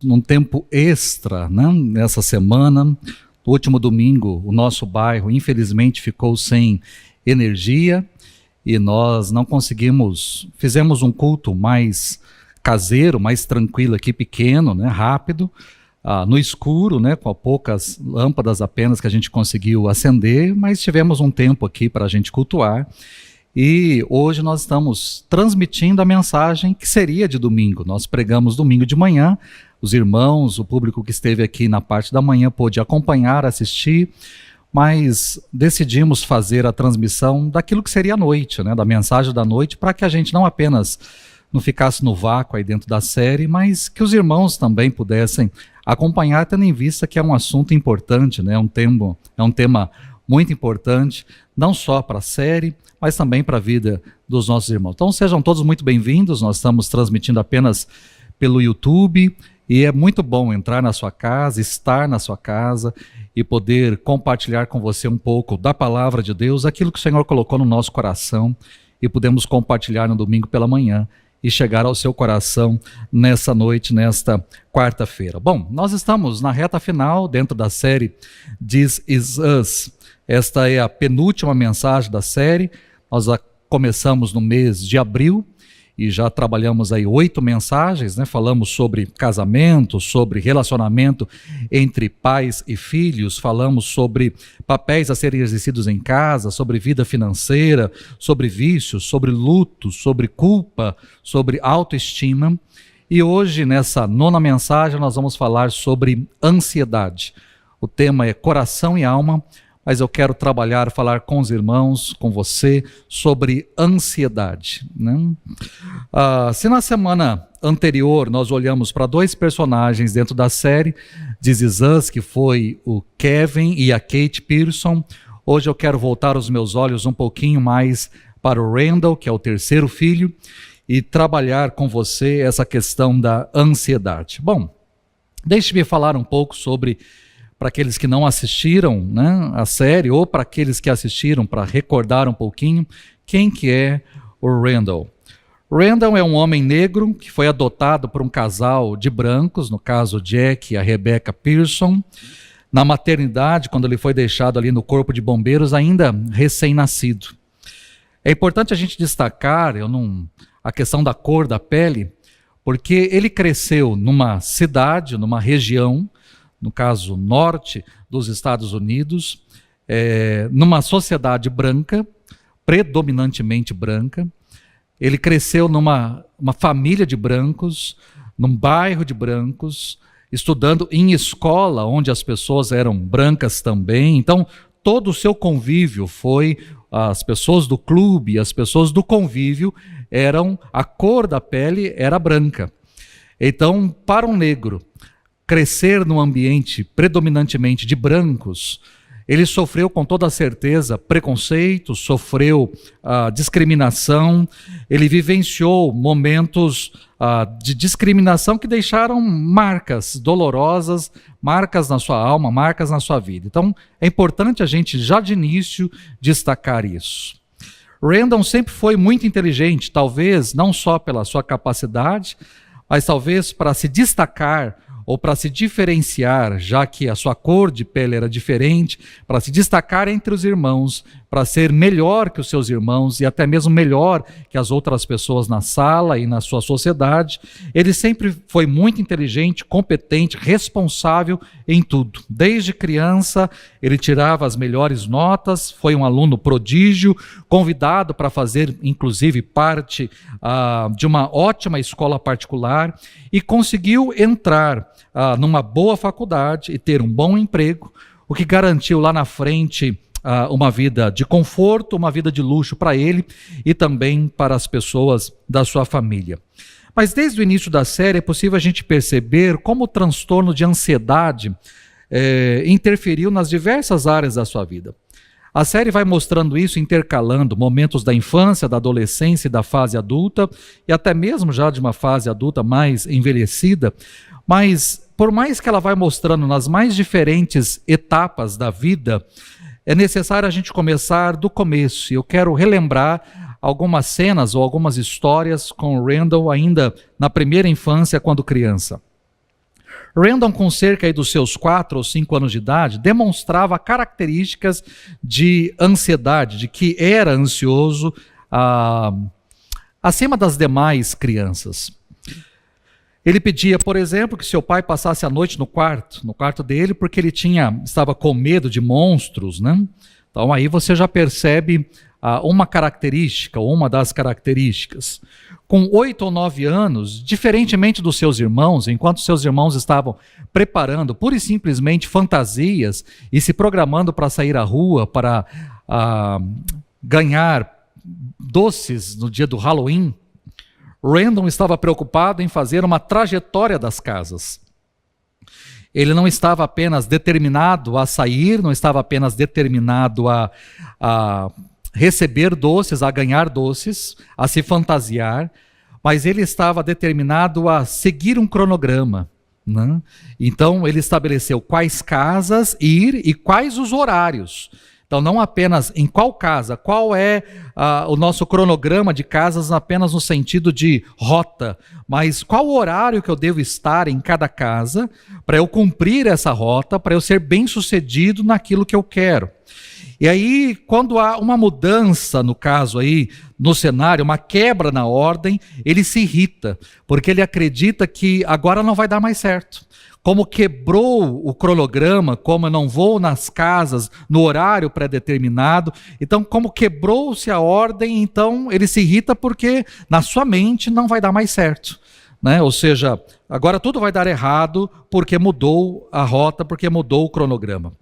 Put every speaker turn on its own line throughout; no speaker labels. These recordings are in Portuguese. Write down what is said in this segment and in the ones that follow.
Num tempo extra, né? Nessa semana, no último domingo, o nosso bairro infelizmente ficou sem energia e nós não conseguimos, fizemos um culto mais caseiro, mais tranquilo aqui, pequeno, né? Rápido, no escuro, né? Com poucas lâmpadas apenas que a gente conseguiu acender, mas tivemos um tempo aqui para a gente cultuar. E hoje nós estamos transmitindo a mensagem que seria de domingo. Nós pregamos domingo de manhã, os irmãos, o público que esteve aqui na parte da manhã pôde acompanhar, assistir, mas decidimos fazer a transmissão daquilo que seria a noite, né, da mensagem da noite, para que a gente não apenas não ficasse no vácuo aí dentro da série, mas que os irmãos também pudessem acompanhar, tendo em vista que é um assunto importante, né, é um tema muito importante, não só para a série, mas também para a vida dos nossos irmãos. Então sejam todos muito bem-vindos, nós estamos transmitindo apenas pelo YouTube, e é muito bom entrar na sua casa, estar na sua casa e poder compartilhar com você um pouco da palavra de Deus, aquilo que o Senhor colocou no nosso coração, e podemos compartilhar no domingo pela manhã e chegar ao seu coração nessa noite, nesta quarta-feira. Bom, nós estamos na reta final dentro da série This Is Us. Esta é a penúltima mensagem da série. Nós começamos no mês de abril e já trabalhamos aí 8 mensagens, né? Falamos sobre casamento, sobre relacionamento entre pais e filhos, falamos sobre papéis a serem exercidos em casa, sobre vida financeira, sobre vícios, sobre luto, sobre culpa, sobre autoestima. E hoje, nessa 9ª mensagem, nós vamos falar sobre ansiedade. O tema é coração e alma, mas eu quero falar com os irmãos, com você, sobre ansiedade, né? Se na semana anterior nós olhamos para 2 personagens dentro da série, This Is Us, que foi o Kevin e a Kate Pearson, hoje eu quero voltar os meus olhos um pouquinho mais para o Randall, que é o 3º filho, e trabalhar com você essa questão da ansiedade. Bom, deixe-me falar um pouco sobre, para aqueles que não assistiram, né, a série, ou para aqueles que assistiram, para recordar um pouquinho, quem que é o Randall. Randall é um homem negro que foi adotado por um casal de brancos, no caso Jack e a Rebecca Pearson, na maternidade, quando ele foi deixado ali no corpo de bombeiros, ainda recém-nascido. É importante a gente destacar a questão da cor da pele, porque ele cresceu numa cidade, numa região, no caso norte dos Estados Unidos, numa sociedade branca, predominantemente branca. Ele cresceu numa família de brancos, num bairro de brancos, estudando em escola onde as pessoas eram brancas também. Então, todo o seu convívio foi, as pessoas do clube, as pessoas do convívio, a cor da pele era branca. Então, para um negro crescer num ambiente predominantemente de brancos, ele sofreu com toda certeza preconceito, sofreu discriminação, ele vivenciou momentos de discriminação que deixaram marcas dolorosas, marcas na sua alma, marcas na sua vida. Então é importante a gente já de início destacar isso. Randall sempre foi muito inteligente, talvez não só pela sua capacidade, mas talvez para se destacar ou para se diferenciar, já que a sua cor de pele era diferente, para se destacar entre os irmãos, para ser melhor que os seus irmãos e até mesmo melhor que as outras pessoas na sala e na sua sociedade. Ele sempre foi muito inteligente, competente, responsável em tudo. Desde criança, ele tirava as melhores notas, foi um aluno prodígio, convidado para fazer, inclusive, parte de uma ótima escola particular e conseguiu entrar numa boa faculdade e ter um bom emprego, o que garantiu lá na frente uma vida de conforto, uma vida de luxo para ele e também para as pessoas da sua família. Mas desde o início da série é possível a gente perceber como o transtorno de ansiedade interferiu nas diversas áreas da sua vida. A série vai mostrando isso, intercalando momentos da infância, da adolescência e da fase adulta, e até mesmo já de uma fase adulta mais envelhecida, mas por mais que ela vai mostrando nas mais diferentes etapas da vida, é necessário a gente começar do começo. Eu quero relembrar algumas cenas ou algumas histórias com Randall ainda na primeira infância, quando criança. Randall, com cerca aí dos seus 4 ou 5 anos de idade, demonstrava características de ansiedade, de que era ansioso acima das demais crianças. Ele pedia, por exemplo, que seu pai passasse a noite no quarto dele, porque ele estava com medo de monstros, né? Então aí você já percebe uma característica, ou uma das características. Com 8 ou 9 anos, diferentemente dos seus irmãos, enquanto seus irmãos estavam preparando pura e simplesmente fantasias e se programando para sair à rua, para ganhar doces no dia do Halloween, Randall estava preocupado em fazer uma trajetória das casas. Ele não estava apenas determinado a sair, não estava apenas determinado a receber doces, a ganhar doces, a se fantasiar, mas ele estava determinado a seguir um cronograma, né? Então ele estabeleceu quais casas ir e quais os horários. Então não apenas em qual casa, qual é o nosso cronograma de casas apenas no sentido de rota, mas qual o horário que eu devo estar em cada casa para eu cumprir essa rota, para eu ser bem-sucedido naquilo que eu quero. E aí, quando há uma mudança, no caso aí, no cenário, uma quebra na ordem, ele se irrita, porque ele acredita que agora não vai dar mais certo. Como quebrou o cronograma, como eu não vou nas casas no horário pré-determinado, então como quebrou-se a ordem, então ele se irrita porque na sua mente não vai dar mais certo, né? Ou seja, agora tudo vai dar errado porque mudou a rota, porque mudou o cronograma.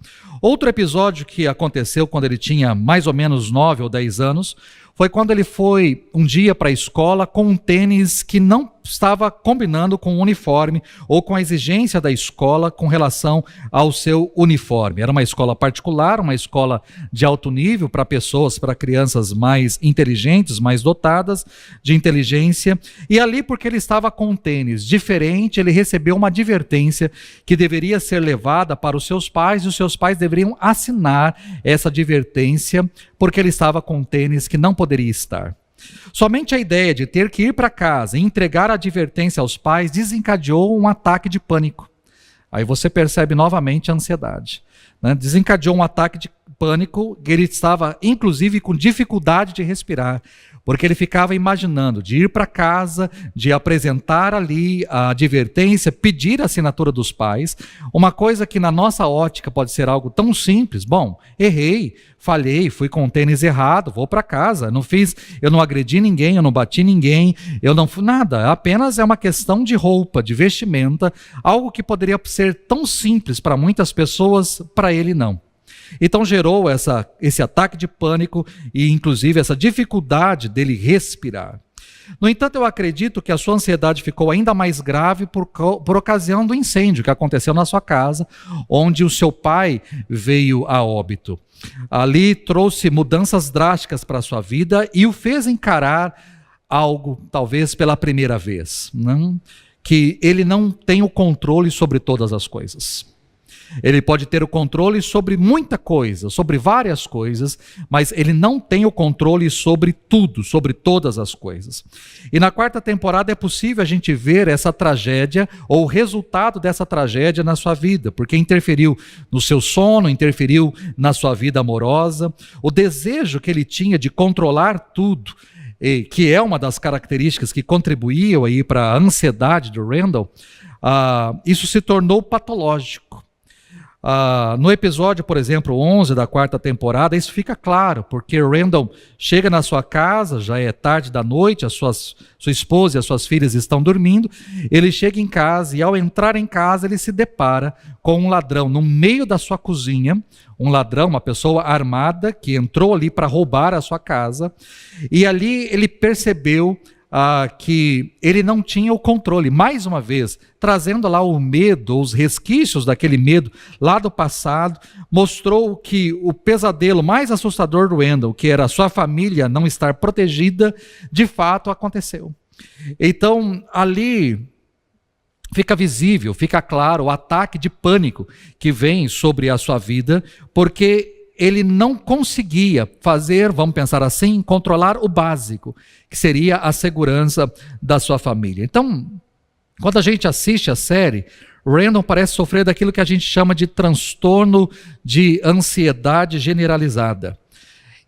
Outro episódio que aconteceu quando ele tinha mais ou menos 9 ou 10 anos, foi quando ele foi um dia para a escola com um tênis que não estava combinando com o uniforme ou com a exigência da escola com relação ao seu uniforme. Era uma escola particular, uma escola de alto nível para crianças mais inteligentes, mais dotadas de inteligência. E ali, porque ele estava com um tênis diferente, ele recebeu uma advertência que deveria ser levada para os seus pais, e os seus pais deveriam assinar essa advertência, porque ele estava com um tênis que não poderia estar. Somente a ideia de ter que ir para casa e entregar a advertência aos pais desencadeou um ataque de pânico. Aí você percebe novamente a ansiedade, né? Desencadeou um ataque de pânico, ele estava inclusive com dificuldade de respirar, porque ele ficava imaginando de ir para casa, de apresentar ali a advertência, pedir a assinatura dos pais, uma coisa que na nossa ótica pode ser algo tão simples. Bom, errei, falhei, fui com o tênis errado, vou para casa, eu não agredi ninguém, eu não bati ninguém, eu não fiz nada, apenas é uma questão de roupa, de vestimenta, algo que poderia ser tão simples para muitas pessoas, para ele não. Então gerou esse ataque de pânico e inclusive essa dificuldade dele respirar. No entanto, eu acredito que a sua ansiedade ficou ainda mais grave por ocasião do incêndio que aconteceu na sua casa, onde o seu pai veio a óbito. Ali trouxe mudanças drásticas para a sua vida e o fez encarar algo, talvez pela primeira vez, não? Que ele não tem o controle sobre todas as coisas. Ele pode ter o controle sobre muita coisa, sobre várias coisas, mas ele não tem o controle sobre tudo, sobre todas as coisas. E na 4ª temporada é possível a gente ver essa tragédia, ou o resultado dessa tragédia na sua vida, porque interferiu no seu sono, interferiu na sua vida amorosa, o desejo que ele tinha de controlar tudo, que é uma das características que contribuíam aí para a ansiedade do Randall, isso se tornou patológico. No episódio, por exemplo, 11 da 4ª temporada, isso fica claro, porque Randall chega na sua casa, já é tarde da noite, sua esposa e as suas filhas estão dormindo, ele chega em casa e ao entrar em casa ele se depara com um ladrão no meio da sua cozinha, um ladrão, uma pessoa armada que entrou ali para roubar a sua casa, e ali ele percebeu que ele não tinha o controle, mais uma vez, trazendo lá o medo, os resquícios daquele medo lá do passado, mostrou que o pesadelo mais assustador do Randall, que era a sua família não estar protegida, de fato aconteceu. Então, ali fica visível, fica claro o ataque de pânico que vem sobre a sua vida, porque ele não conseguia fazer, vamos pensar assim, controlar o básico, que seria a segurança da sua família. Então, quando a gente assiste a série, Randall parece sofrer daquilo que a gente chama de transtorno de ansiedade generalizada.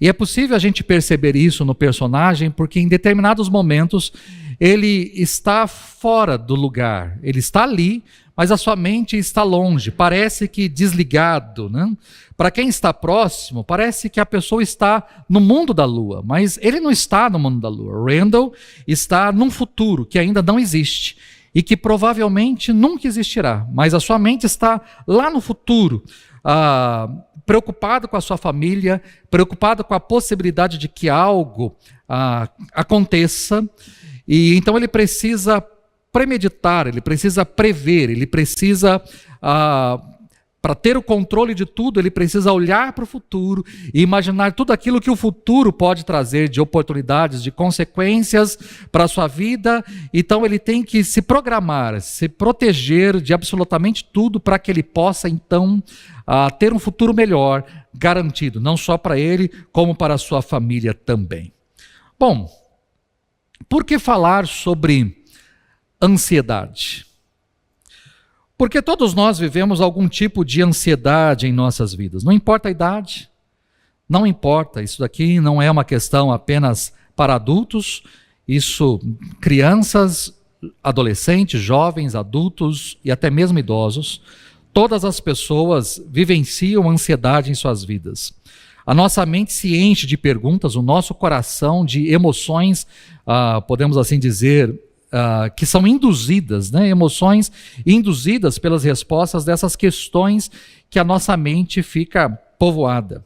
E é possível a gente perceber isso no personagem, porque em determinados momentos ele está fora do lugar. Ele está ali, mas a sua mente está longe, parece que desligado, né? Para quem está próximo, parece que a pessoa está no mundo da lua, mas ele não está no mundo da lua. Randall está num futuro que ainda não existe e que provavelmente nunca existirá, mas a sua mente está lá no futuro, preocupado com a sua família, preocupado com a possibilidade de que algo aconteça, e então ele precisa premeditar, ele precisa prever, ele precisa, para ter o controle de tudo, ele precisa olhar para o futuro e imaginar tudo aquilo que o futuro pode trazer de oportunidades, de consequências para a sua vida. Então ele tem que se programar, se proteger de absolutamente tudo para que ele possa então ter um futuro melhor garantido, não só para ele, como para a sua família também. Bom, por que falar sobre ansiedade? Porque todos nós vivemos algum tipo de ansiedade em nossas vidas. Não importa a idade, não importa. Isso daqui não é uma questão apenas para adultos. Isso, crianças, adolescentes, jovens, adultos e até mesmo idosos. Todas as pessoas vivenciam ansiedade em suas vidas. A nossa mente se enche de perguntas, o nosso coração de emoções, podemos assim dizer, que são induzidas, né? Emoções induzidas pelas respostas dessas questões que a nossa mente fica povoada.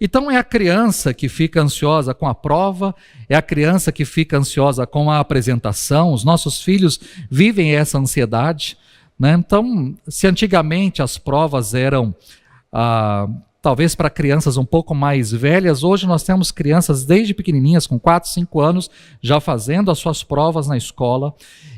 Então é a criança que fica ansiosa com a prova, é a criança que fica ansiosa com a apresentação, os nossos filhos vivem essa ansiedade, né? Então, se antigamente as provas eram talvez para crianças um pouco mais velhas, hoje nós temos crianças desde pequenininhas, com 4, 5 anos, já fazendo as suas provas na escola,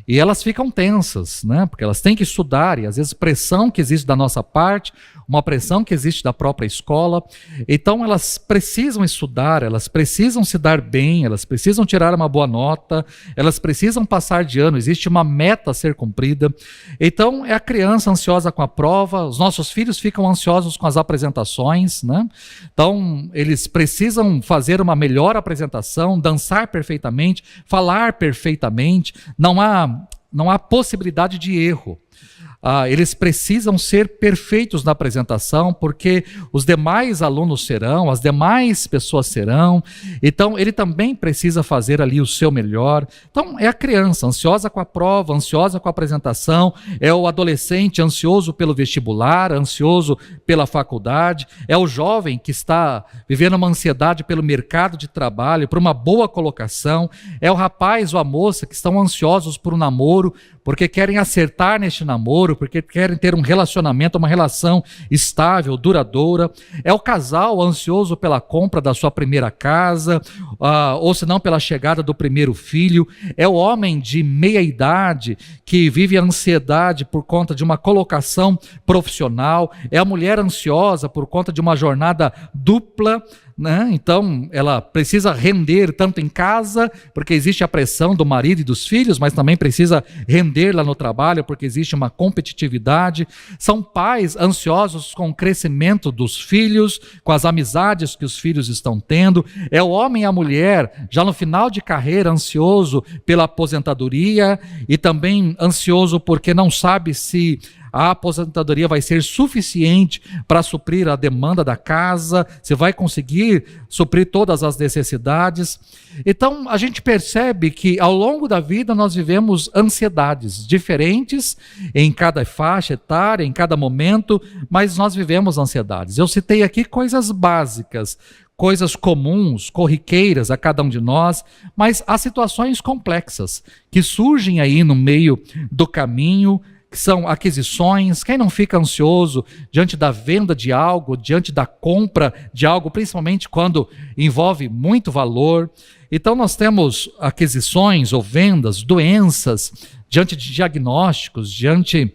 e elas ficam tensas, né? Porque elas têm que estudar, e às vezes pressão que existe da nossa parte, uma pressão que existe da própria escola, então elas precisam estudar, elas precisam se dar bem, elas precisam tirar uma boa nota, elas precisam passar de ano, existe uma meta a ser cumprida. Então é a criança ansiosa com a prova, os nossos filhos ficam ansiosos com as apresentações, né? Então eles precisam fazer uma melhor apresentação, dançar perfeitamente, falar perfeitamente, não há possibilidade de erro. Eles precisam ser perfeitos na apresentação, porque os demais alunos serão, as demais pessoas serão, então ele também precisa fazer ali o seu melhor. Então é a criança ansiosa com a prova, ansiosa com a apresentação, é o adolescente ansioso pelo vestibular, ansioso pela faculdade, é o jovem que está vivendo uma ansiedade pelo mercado de trabalho, por uma boa colocação, é o rapaz ou a moça que estão ansiosos por um namoro, porque querem acertar neste namoro, porque querem ter um relacionamento, uma relação estável, duradoura. É o casal ansioso pela compra da sua primeira casa, ou se não pela chegada do primeiro filho. É o homem de meia idade que vive a ansiedade por conta de uma colocação profissional. É a mulher ansiosa por conta de uma jornada dupla, né? Então ela precisa render tanto em casa, porque existe a pressão do marido e dos filhos, mas também precisa render lá no trabalho, porque existe uma competitividade. São pais ansiosos com o crescimento dos filhos, com as amizades que os filhos estão tendo. É o homem e a mulher já no final de carreira ansioso pela aposentadoria e também ansioso porque não sabe se a aposentadoria vai ser suficiente para suprir a demanda da casa, se vai conseguir suprir todas as necessidades. Então, a gente percebe que ao longo da vida nós vivemos ansiedades diferentes em cada faixa etária, em cada momento, mas nós vivemos ansiedades. Eu citei aqui coisas básicas, coisas comuns, corriqueiras a cada um de nós, mas há situações complexas que surgem aí no meio do caminho, que são aquisições. Quem não fica ansioso diante da venda de algo, diante da compra de algo, principalmente quando envolve muito valor? Então nós temos aquisições ou vendas, doenças, diante de diagnósticos, diante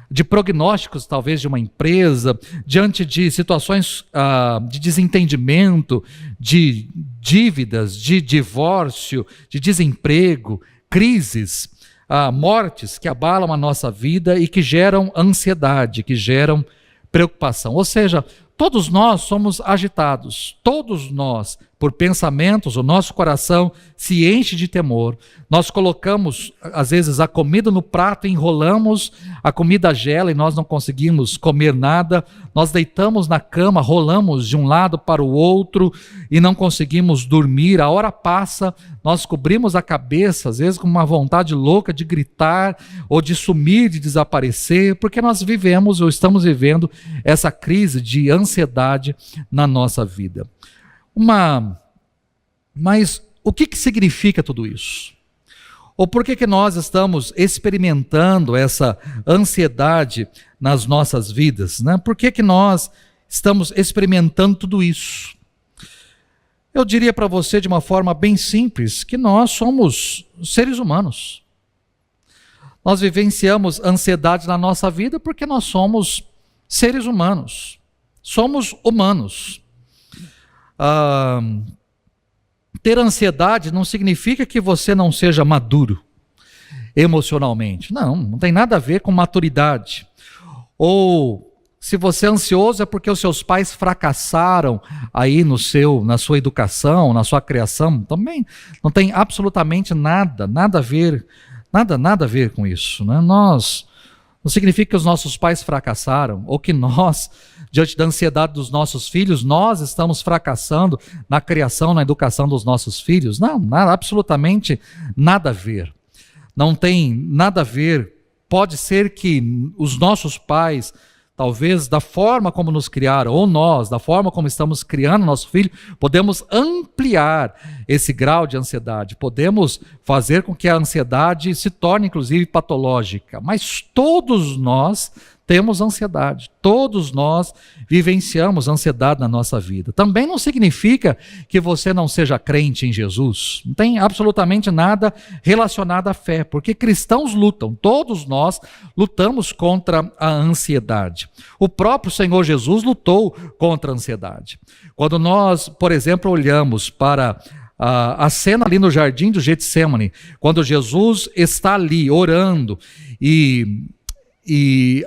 de prognósticos, talvez, de uma empresa, diante de situações de desentendimento, de dívidas, de divórcio, de desemprego, crises, mortes que abalam a nossa vida e que geram ansiedade, que geram preocupação. Ou seja, todos nós somos agitados, todos nós, por pensamentos, o nosso coração se enche de temor. Nós colocamos, às vezes, a comida no prato, enrolamos, a comida gela e nós não conseguimos comer nada. Nós deitamos na cama, rolamos de um lado para o outro e não conseguimos dormir. A hora passa, nós cobrimos a cabeça, às vezes com uma vontade louca de gritar ou de sumir, de desaparecer, porque nós vivemos ou estamos vivendo essa crise de ansiedade na nossa vida. Mas o que significa tudo isso? Ou por que nós estamos experimentando essa ansiedade nas nossas vidas, né? Por que nós estamos experimentando tudo isso? Eu diria para você de uma forma bem simples que nós somos seres humanos. Nós vivenciamos ansiedade na nossa vida porque nós somos seres humanos. Somos humanos. Ter ansiedade não significa que você não seja maduro emocionalmente. Não tem nada a ver com maturidade. Ou se você é ansioso é porque os seus pais fracassaram aí na sua educação, na sua criação. Também não tem absolutamente nada a ver com isso, né? Não significa que os nossos pais fracassaram, ou que nós, diante da ansiedade dos nossos filhos, nós estamos fracassando na criação, na educação dos nossos filhos. Não, absolutamente nada a ver. Não tem nada a ver. Pode ser que os nossos pais, talvez da forma como nos criaram, ou nós, da forma como estamos criando nosso filho, podemos ampliar esse grau de ansiedade, podemos fazer com que a ansiedade se torne inclusive patológica, mas todos nós temos ansiedade, todos nós vivenciamos ansiedade na nossa vida. Também não significa que você não seja crente em Jesus, não tem absolutamente nada relacionado à fé, porque cristãos lutam, todos nós lutamos contra a ansiedade. O próprio Senhor Jesus lutou contra a ansiedade. Quando nós, por exemplo, olhamos para a cena ali no jardim do Getsemane, quando Jesus está ali orando e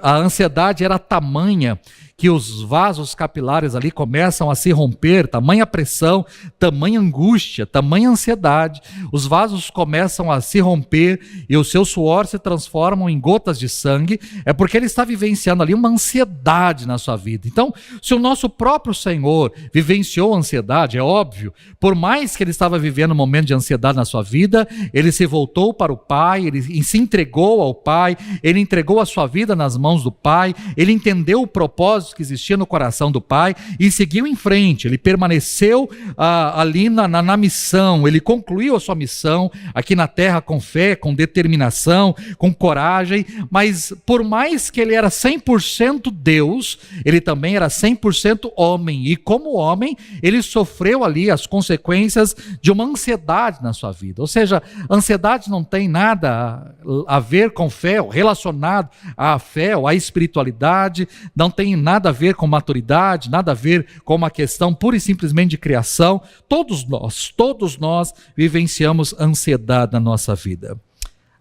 a ansiedade era tamanha que os vasos capilares ali começam a se romper, tamanha pressão, tamanha angústia, tamanha ansiedade, os vasos começam a se romper e o seu suor se transformam em gotas de sangue, é porque ele está vivenciando ali uma ansiedade na sua vida. Então, se o nosso próprio Senhor vivenciou ansiedade, é óbvio, por mais que ele estava vivendo um momento de ansiedade na sua vida, ele se voltou para o Pai, ele se entregou ao Pai, ele entregou a sua vida nas mãos do Pai, ele entendeu o propósito que existia no coração do Pai e seguiu em frente. Ele permaneceu ali na missão, ele concluiu a sua missão aqui na terra com fé, com determinação, com coragem, mas por mais que ele era 100% Deus, ele também era 100% homem, e como homem, ele sofreu ali as consequências de uma ansiedade na sua vida. Ou seja, ansiedade não tem nada a ver com fé, relacionado à fé ou à espiritualidade, não tem nada a ver com maturidade, nada a ver com uma questão pura e simplesmente de criação. Todos nós vivenciamos ansiedade na nossa vida.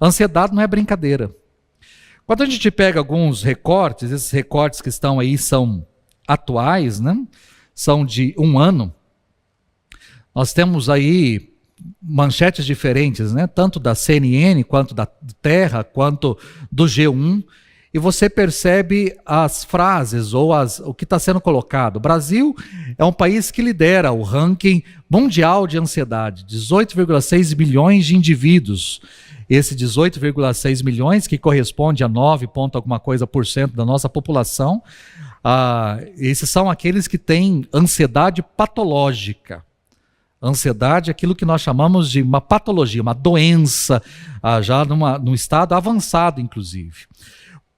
Ansiedade não é brincadeira. Quando a gente pega alguns recortes, esses recortes que estão aí são atuais, né? São de um ano. Nós temos aí manchetes diferentes, né? Tanto da CNN, quanto da Terra, quanto do G1. E você percebe as frases ou o que está sendo colocado. O Brasil é um país que lidera o ranking mundial de ansiedade, 18,6 milhões de indivíduos. Esse 18,6 milhões, que corresponde a 9 ponto alguma coisa por cento da nossa população, esses são aqueles que têm ansiedade patológica. Ansiedade é aquilo que nós chamamos de uma patologia, uma doença, já num estado avançado, inclusive.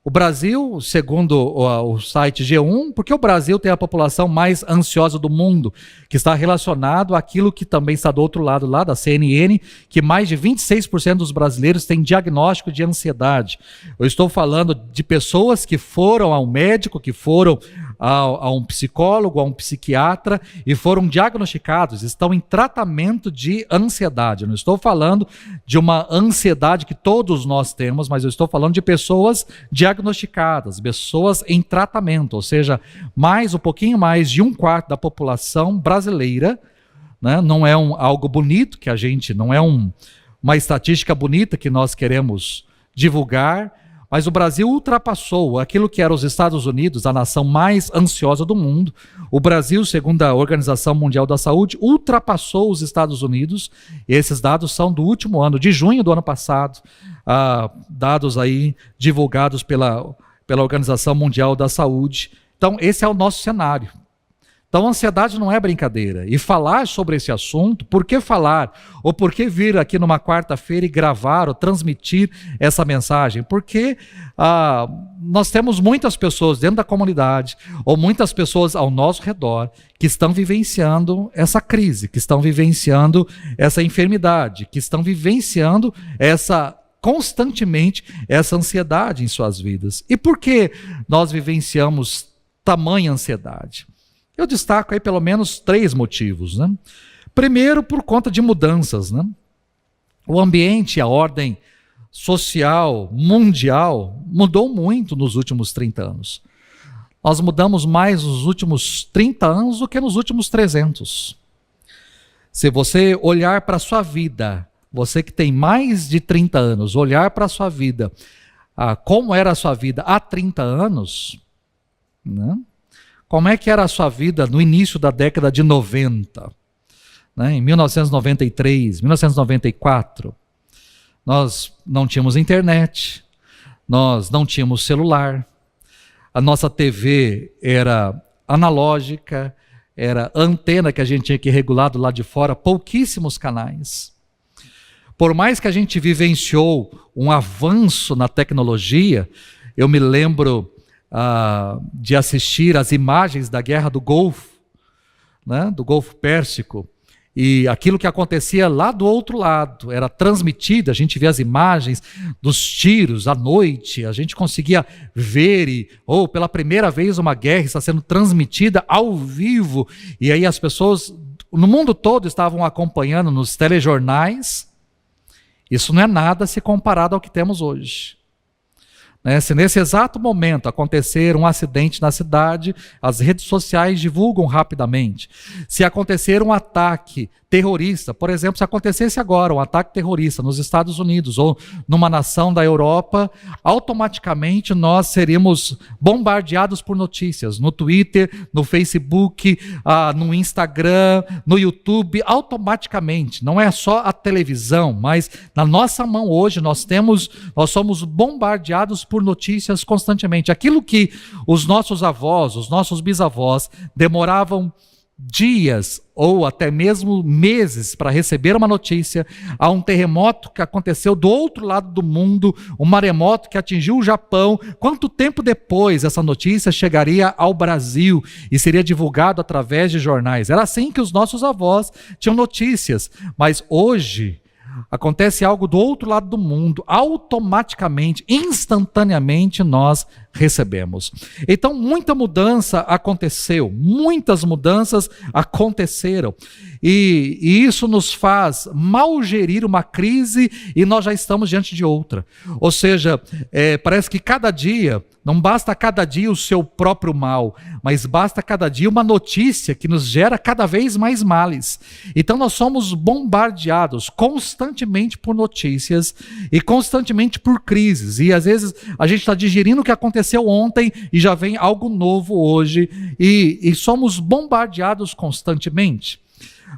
O Brasil, segundo o site G1, porque o Brasil tem a população mais ansiosa do mundo, que está relacionado àquilo que também está do outro lado, lá da CNN, que mais de 26% dos brasileiros têm diagnóstico de ansiedade. Eu estou falando de pessoas que foram ao médico, que foram a um psicólogo, a um psiquiatra e foram diagnosticados, estão em tratamento de ansiedade. Eu não estou falando de uma ansiedade que todos nós temos, mas eu estou falando de pessoas diagnosticadas, pessoas em tratamento, ou seja, um pouquinho mais de 1/4 da população brasileira, né? Não é algo bonito que a gente, não é uma estatística bonita que nós queremos divulgar, mas o Brasil ultrapassou aquilo que era os Estados Unidos, a nação mais ansiosa do mundo. O Brasil, segundo a Organização Mundial da Saúde, ultrapassou os Estados Unidos. E esses dados são do último ano, de junho do ano passado, dados aí divulgados pela Organização Mundial da Saúde. Então, esse é o nosso cenário. Então, a ansiedade não é brincadeira. E falar sobre esse assunto, por que falar? Ou por que vir aqui numa quarta-feira e gravar ou transmitir essa mensagem? Porque nós temos muitas pessoas dentro da comunidade, ou muitas pessoas ao nosso redor, que estão vivenciando essa crise, que estão vivenciando essa enfermidade, que estão vivenciando constantemente essa ansiedade em suas vidas. E por que nós vivenciamos tamanha ansiedade? Eu destaco aí pelo menos 3 motivos, né? Primeiro, por conta de mudanças, né? O ambiente, a ordem social, mundial, mudou muito nos últimos 30 anos. Nós mudamos mais nos últimos 30 anos do que nos últimos 300. Se você olhar para a sua vida, você que tem mais de 30 anos, olhar para a sua vida, como era a sua vida há 30 anos, né? Como é que era a sua vida no início da década de 90? Né? Em 1993, 1994, nós não tínhamos internet, nós não tínhamos celular, a nossa TV era analógica, era antena que a gente tinha que regular do lado de fora, pouquíssimos canais. Por mais que a gente vivenciou um avanço na tecnologia, eu me lembro de assistir as imagens da Guerra do Golfo, né, do Golfo Pérsico, e aquilo que acontecia lá do outro lado era transmitido, a gente via as imagens dos tiros à noite, a gente conseguia ver, pela primeira vez uma guerra está sendo transmitida ao vivo, e aí as pessoas no mundo todo estavam acompanhando nos telejornais. Isso não é nada se comparado ao que temos hoje. Se nesse exato momento acontecer um acidente na cidade, as redes sociais divulgam rapidamente. Se acontecer um ataque terrorista, por exemplo, se acontecesse agora um ataque terrorista nos Estados Unidos ou numa nação da Europa, automaticamente nós seríamos bombardeados por notícias no Twitter, no Facebook, no Instagram, no YouTube, automaticamente. Não é só a televisão, mas na nossa mão hoje nós somos bombardeados por notícias constantemente. Aquilo que os nossos avós, os nossos bisavós demoravam dias ou até mesmo meses para receber uma notícia, há um terremoto que aconteceu do outro lado do mundo, um maremoto que atingiu o Japão, quanto tempo depois essa notícia chegaria ao Brasil e seria divulgado através de jornais? Era assim que os nossos avós tinham notícias, mas hoje acontece algo do outro lado do mundo, automaticamente, instantaneamente nós recebemos. Então, muita mudança aconteceu, muitas mudanças aconteceram, e isso nos faz mal gerir uma crise e nós já estamos diante de outra. Ou seja, parece que cada dia, não basta cada dia o seu próprio mal, mas basta cada dia uma notícia que nos gera cada vez mais males. Então nós somos bombardeados constantemente por notícias e constantemente por crises. E às vezes a gente está digerindo o que aconteceu ontem e já vem algo novo hoje e somos bombardeados constantemente.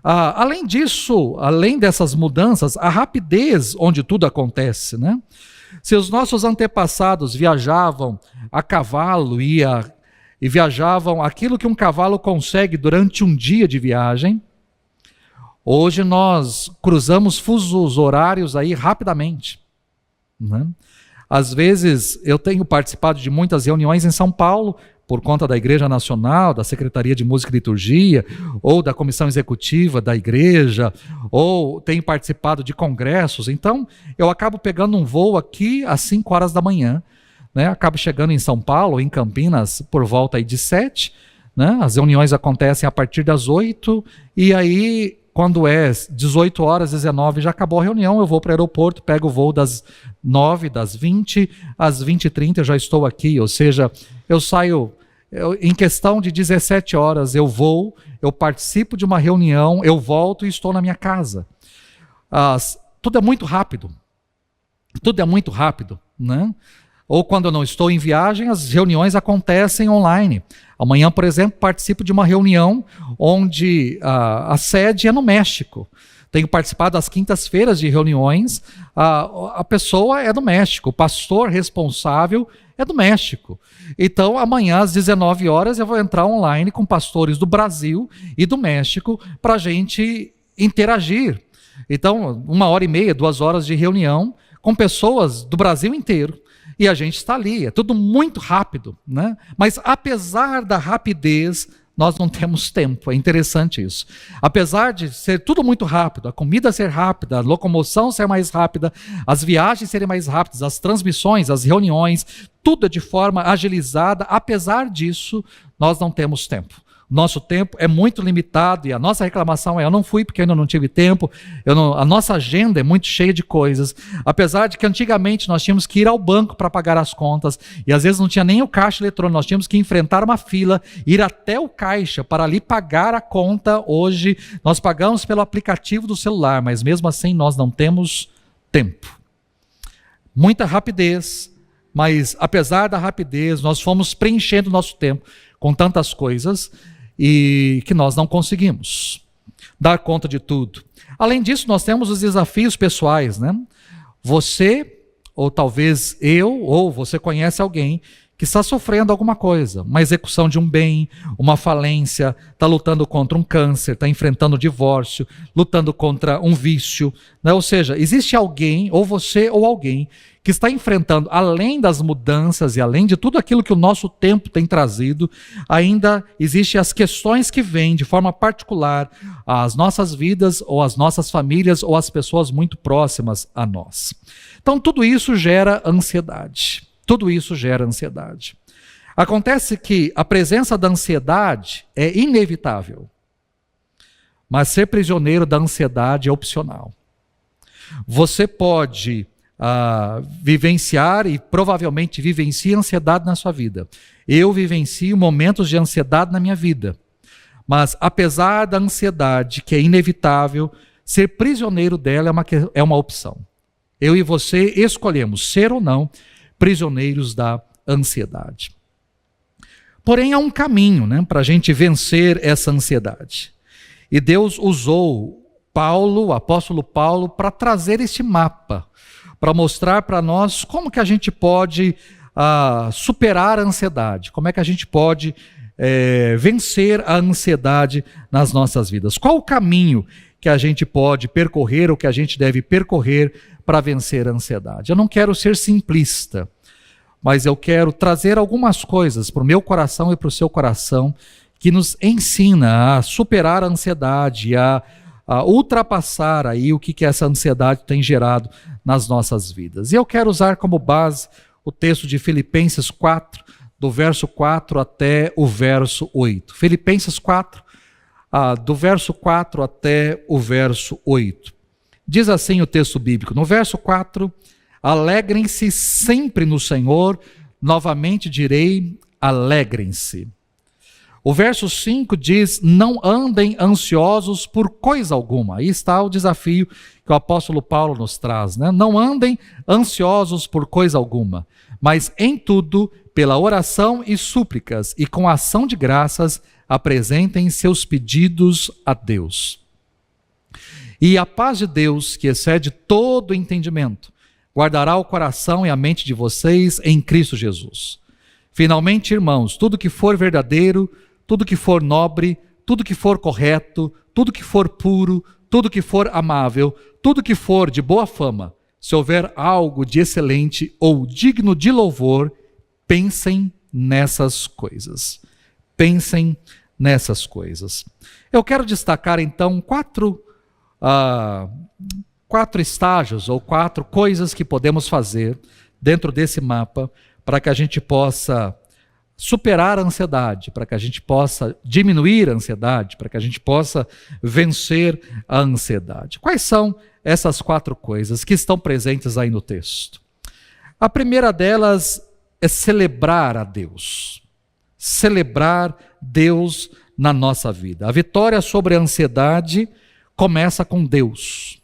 Além disso, além dessas mudanças, a rapidez onde tudo acontece, né? Se os nossos antepassados viajavam a cavalo e viajavam aquilo que um cavalo consegue durante um dia de viagem, hoje nós cruzamos fusos horários aí rapidamente, né? Às vezes eu tenho participado de muitas reuniões em São Paulo, por conta da Igreja Nacional, da Secretaria de Música e Liturgia, ou da Comissão Executiva da Igreja, ou tenho participado de congressos. Então, eu acabo pegando um voo aqui às 5 horas da manhã, né? Acabo chegando em São Paulo, em Campinas, por volta aí de 7, né? As reuniões acontecem a partir das 8, e aí, quando é 18 horas, 19, já acabou a reunião, eu vou para o aeroporto, pego o voo das 9, das 20, às 20h30 eu já estou aqui, ou seja, eu saio, em questão de 17 horas eu vou, eu participo de uma reunião, eu volto e estou na minha casa. Tudo é muito rápido, né? Ou quando eu não estou em viagem, as reuniões acontecem online. Amanhã, por exemplo, participo de uma reunião onde a sede é no México. Tenho participado das quintas-feiras de reuniões, a pessoa é do México, o pastor responsável é do México. Então, amanhã às 19 horas eu vou entrar online com pastores do Brasil e do México para a gente interagir. Então, 1h30, 2 horas de reunião com pessoas do Brasil inteiro. E a gente está ali, é tudo muito rápido, né? Mas apesar da rapidez, nós não temos tempo, é interessante isso. Apesar de ser tudo muito rápido, a comida ser rápida, a locomoção ser mais rápida, as viagens serem mais rápidas, as transmissões, as reuniões, tudo é de forma agilizada, apesar disso, nós não temos tempo. Nosso tempo é muito limitado e a nossa reclamação é: eu não fui porque eu ainda não tive tempo, a nossa agenda é muito cheia de coisas, apesar de que antigamente nós tínhamos que ir ao banco para pagar as contas e às vezes não tinha nem o caixa eletrônico, nós tínhamos que enfrentar uma fila, ir até o caixa para ali pagar a conta. Hoje nós pagamos pelo aplicativo do celular, mas mesmo assim nós não temos tempo. Muita rapidez, mas apesar da rapidez nós fomos preenchendo nosso tempo com tantas coisas e que nós não conseguimos dar conta de tudo. Além disso, nós temos os desafios pessoais, né? Você, ou talvez eu, ou você conhece alguém que está sofrendo alguma coisa, uma execução de um bem, uma falência, está lutando contra um câncer, está enfrentando o divórcio, lutando contra um vício, né? Ou seja, existe alguém, ou você ou alguém, que está enfrentando, além das mudanças e além de tudo aquilo que o nosso tempo tem trazido, ainda existem as questões que vêm de forma particular às nossas vidas, ou às nossas famílias, ou às pessoas muito próximas a nós. Então tudo isso gera ansiedade. Tudo isso gera ansiedade. Acontece que a presença da ansiedade é inevitável, mas ser prisioneiro da ansiedade é opcional. Você pode vivenciar e provavelmente vivencia ansiedade na sua vida. Eu vivencio momentos de ansiedade na minha vida, mas apesar da ansiedade, que é inevitável, ser prisioneiro dela é uma opção. Eu e você escolhemos ser ou não prisioneiros da ansiedade. Porém, há um caminho, né, para a gente vencer essa ansiedade. E Deus usou Paulo, o apóstolo Paulo, para trazer esse mapa, para mostrar para nós como que a gente pode superar a ansiedade, como é que a gente pode vencer a ansiedade nas nossas vidas. Qual o caminho que a gente pode percorrer, ou que a gente deve percorrer para vencer a ansiedade? Eu não quero ser simplista, mas eu quero trazer algumas coisas para o meu coração e para o seu coração que nos ensina a superar a ansiedade, a ultrapassar aí o que essa ansiedade tem gerado nas nossas vidas. E eu quero usar como base o texto de Filipenses 4, do verso 4 até o verso 8. Filipenses 4, do verso 4 até o verso 8. Diz assim o texto bíblico, no verso 4, alegrem-se sempre no Senhor, novamente direi, alegrem-se. O verso 5 diz, não andem ansiosos por coisa alguma. Aí está o desafio que o apóstolo Paulo nos traz, né? Não andem ansiosos por coisa alguma, mas em tudo, pela oração e súplicas e com ação de graças, apresentem seus pedidos a Deus. E a paz de Deus, que excede todo entendimento, guardará o coração e a mente de vocês em Cristo Jesus. Finalmente, irmãos, tudo que for verdadeiro, tudo que for nobre, tudo que for correto, tudo que for puro, tudo que for amável, tudo que for de boa fama, se houver algo de excelente ou digno de louvor, pensem nessas coisas. Pensem nessas coisas. Eu quero destacar então quatro estágios ou 4 coisas que podemos fazer dentro desse mapa para que a gente possa superar a ansiedade, para que a gente possa diminuir a ansiedade, para que a gente possa vencer a ansiedade. Quais são essas 4 coisas que estão presentes aí no texto? A primeira delas é celebrar a Deus. Celebrar Deus na nossa vida. A vitória sobre a ansiedade começa com Deus.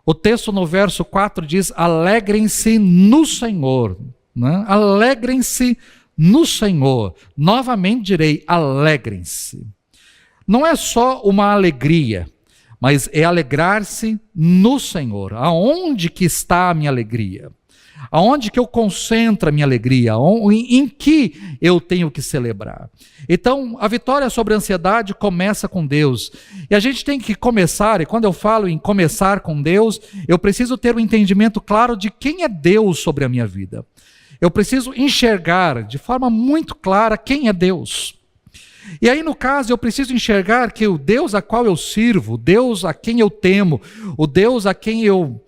O texto no verso 4 diz: alegrem-se no Senhor. Né? Alegrem-se no Senhor. Novamente direi, alegrem-se. Não é só uma alegria, mas é alegrar-se no Senhor. Aonde que está a minha alegria? Aonde que eu concentro a minha alegria? Em que eu tenho que celebrar? Então, a vitória sobre a ansiedade começa com Deus. E a gente tem que começar, e quando eu falo em começar com Deus, eu preciso ter um entendimento claro de quem é Deus sobre a minha vida. Eu preciso enxergar de forma muito clara quem é Deus. E aí, no caso, eu preciso enxergar que o Deus a qual eu sirvo, o Deus a quem eu temo, o Deus a quem eu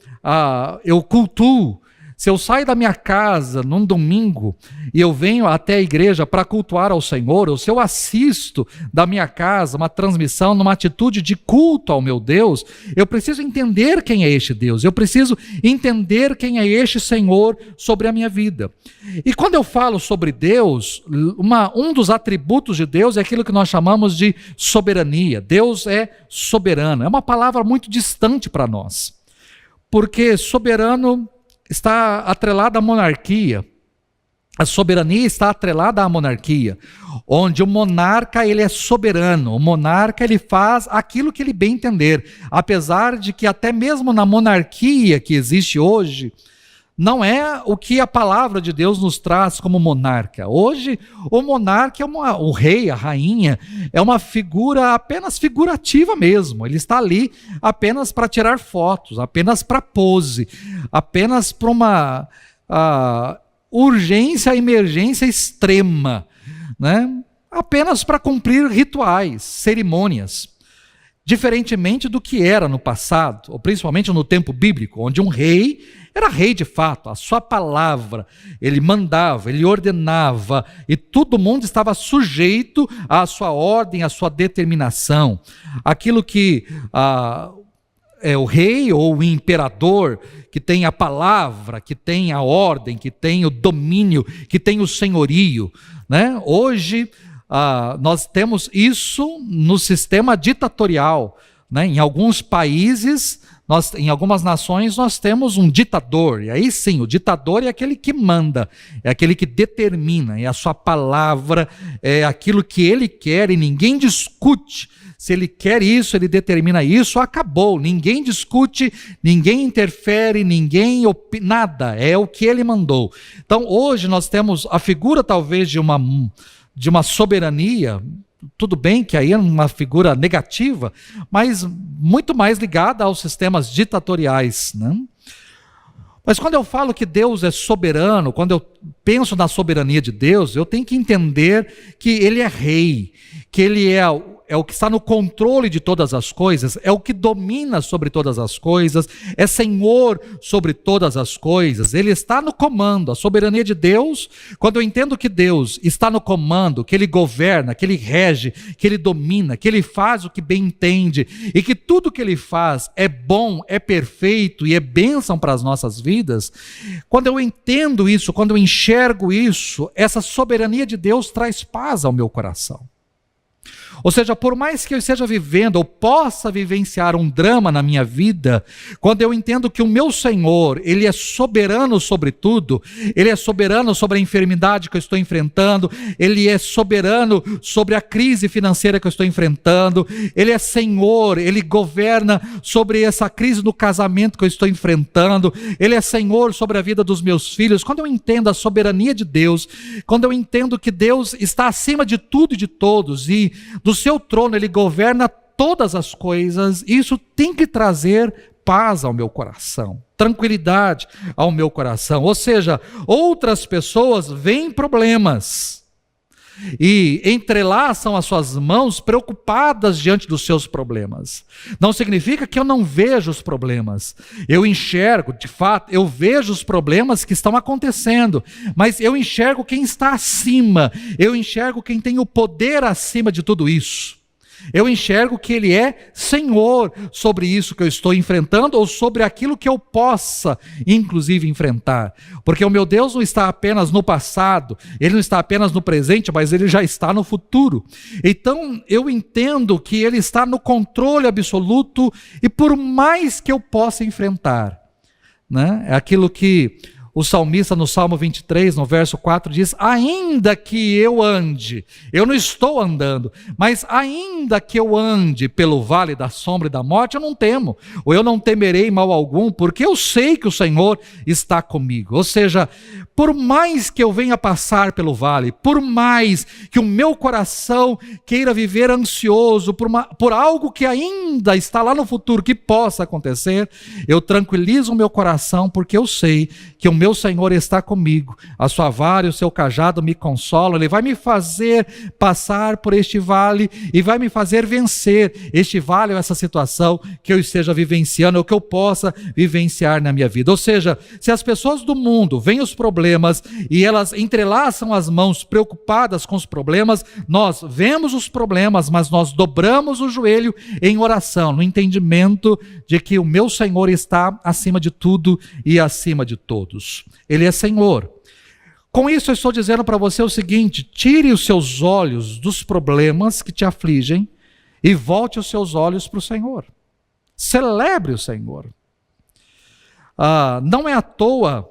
cultuo, se eu saio da minha casa num domingo e eu venho até a igreja para cultuar ao Senhor, ou se eu assisto da minha casa uma transmissão numa atitude de culto ao meu Deus, eu preciso entender quem é este Deus, eu preciso entender quem é este Senhor sobre a minha vida. E quando eu falo sobre Deus, um dos atributos de Deus é aquilo que nós chamamos de soberania. Deus é soberano, é uma palavra muito distante para nós, porque soberano está atrelada à monarquia. A soberania está atrelada à monarquia, onde o monarca ele é soberano. O monarca ele faz aquilo que ele bem entender, apesar de que até mesmo na monarquia que existe hoje, não é o que a palavra de Deus nos traz como monarca. Hoje, o monarca o rei, a rainha, é uma figura apenas figurativa mesmo. Ele está ali apenas para tirar fotos, apenas para pose, apenas para uma urgência, emergência extrema, né? Apenas para cumprir rituais, cerimônias. Diferentemente do que era no passado, ou principalmente no tempo bíblico, onde um rei era rei de fato, a sua palavra, ele mandava, ele ordenava, e todo mundo estava sujeito à sua ordem, à sua determinação. Aquilo que o rei ou o imperador, que tem a palavra, que tem a ordem, que tem o domínio, que tem o senhorio, né? Hoje, nós temos isso no sistema ditatorial, né? Em alguns países, em algumas nações, nós temos um ditador, e aí sim, o ditador é aquele que manda, é aquele que determina, é a sua palavra, é aquilo que ele quer e ninguém discute. Se ele quer isso, ele determina isso, acabou, ninguém discute, ninguém interfere, nada, é o que ele mandou. Então hoje nós temos a figura talvez de uma soberania, tudo bem que aí é uma figura negativa, mas muito mais ligada aos sistemas ditatoriais, né? Mas quando eu falo que Deus é soberano, quando eu penso na soberania de Deus, eu tenho que entender que Ele é rei, que Ele é o que está no controle de todas as coisas, é o que domina sobre todas as coisas, é Senhor sobre todas as coisas, Ele está no comando. A soberania de Deus, quando eu entendo que Deus está no comando, que Ele governa, que Ele rege, que Ele domina, que Ele faz o que bem entende, e que tudo que Ele faz é bom, é perfeito e é bênção para as nossas vidas, quando eu entendo isso, quando eu enxergo isso, essa soberania de Deus traz paz ao meu coração. Ou seja, por mais que eu esteja vivendo ou possa vivenciar um drama na minha vida, quando eu entendo que o meu Senhor, Ele é soberano sobre tudo, Ele é soberano sobre a enfermidade que eu estou enfrentando, Ele é soberano sobre a crise financeira que eu estou enfrentando, Ele é Senhor, Ele governa sobre essa crise do casamento que eu estou enfrentando, Ele é Senhor sobre a vida dos meus filhos. Quando eu entendo a soberania de Deus, quando eu entendo que Deus está acima de tudo e de todos, e do seu trono Ele governa todas as coisas, isso tem que trazer paz ao meu coração, tranquilidade ao meu coração. Ou seja, outras pessoas veem problemas e entrelaçam as suas mãos preocupadas diante dos seus problemas. Não significa que eu não vejo os problemas. Eu enxergo, de fato, eu vejo os problemas que estão acontecendo, mas eu enxergo quem está acima, eu enxergo quem tem o poder acima de tudo isso. Eu enxergo que Ele é Senhor sobre isso que eu estou enfrentando ou sobre aquilo que eu possa, inclusive, enfrentar. Porque o meu Deus não está apenas no passado, Ele não está apenas no presente, mas Ele já está no futuro. Então, eu entendo que Ele está no controle absoluto e por mais que eu possa enfrentar, né? É aquilo que o salmista no Salmo 23, no verso 4, diz: ainda que eu ande, eu não estou andando, mas ainda que eu ande pelo vale da sombra e da morte, eu não temo, ou eu não temerei mal algum, porque eu sei que o Senhor está comigo. Ou seja, por mais que eu venha passar pelo vale, por mais que o meu coração queira viver ansioso por algo que ainda está lá no futuro, que possa acontecer, eu tranquilizo o meu coração, porque eu sei que o meu Senhor está comigo, a sua vara e o seu cajado me consolam. Ele vai me fazer passar por este vale e vai me fazer vencer este vale ou essa situação que eu esteja vivenciando ou que eu possa vivenciar na minha vida. Ou seja, se as pessoas do mundo veem os problemas e elas entrelaçam as mãos preocupadas com os problemas, nós vemos os problemas, mas nós dobramos o joelho em oração, no entendimento de que o meu Senhor está acima de tudo e acima de todos. Ele é Senhor. Com isso eu estou dizendo para você o seguinte: tire os seus olhos dos problemas que te afligem e volte os seus olhos para o Senhor. Celebre o Senhor. Não é à toa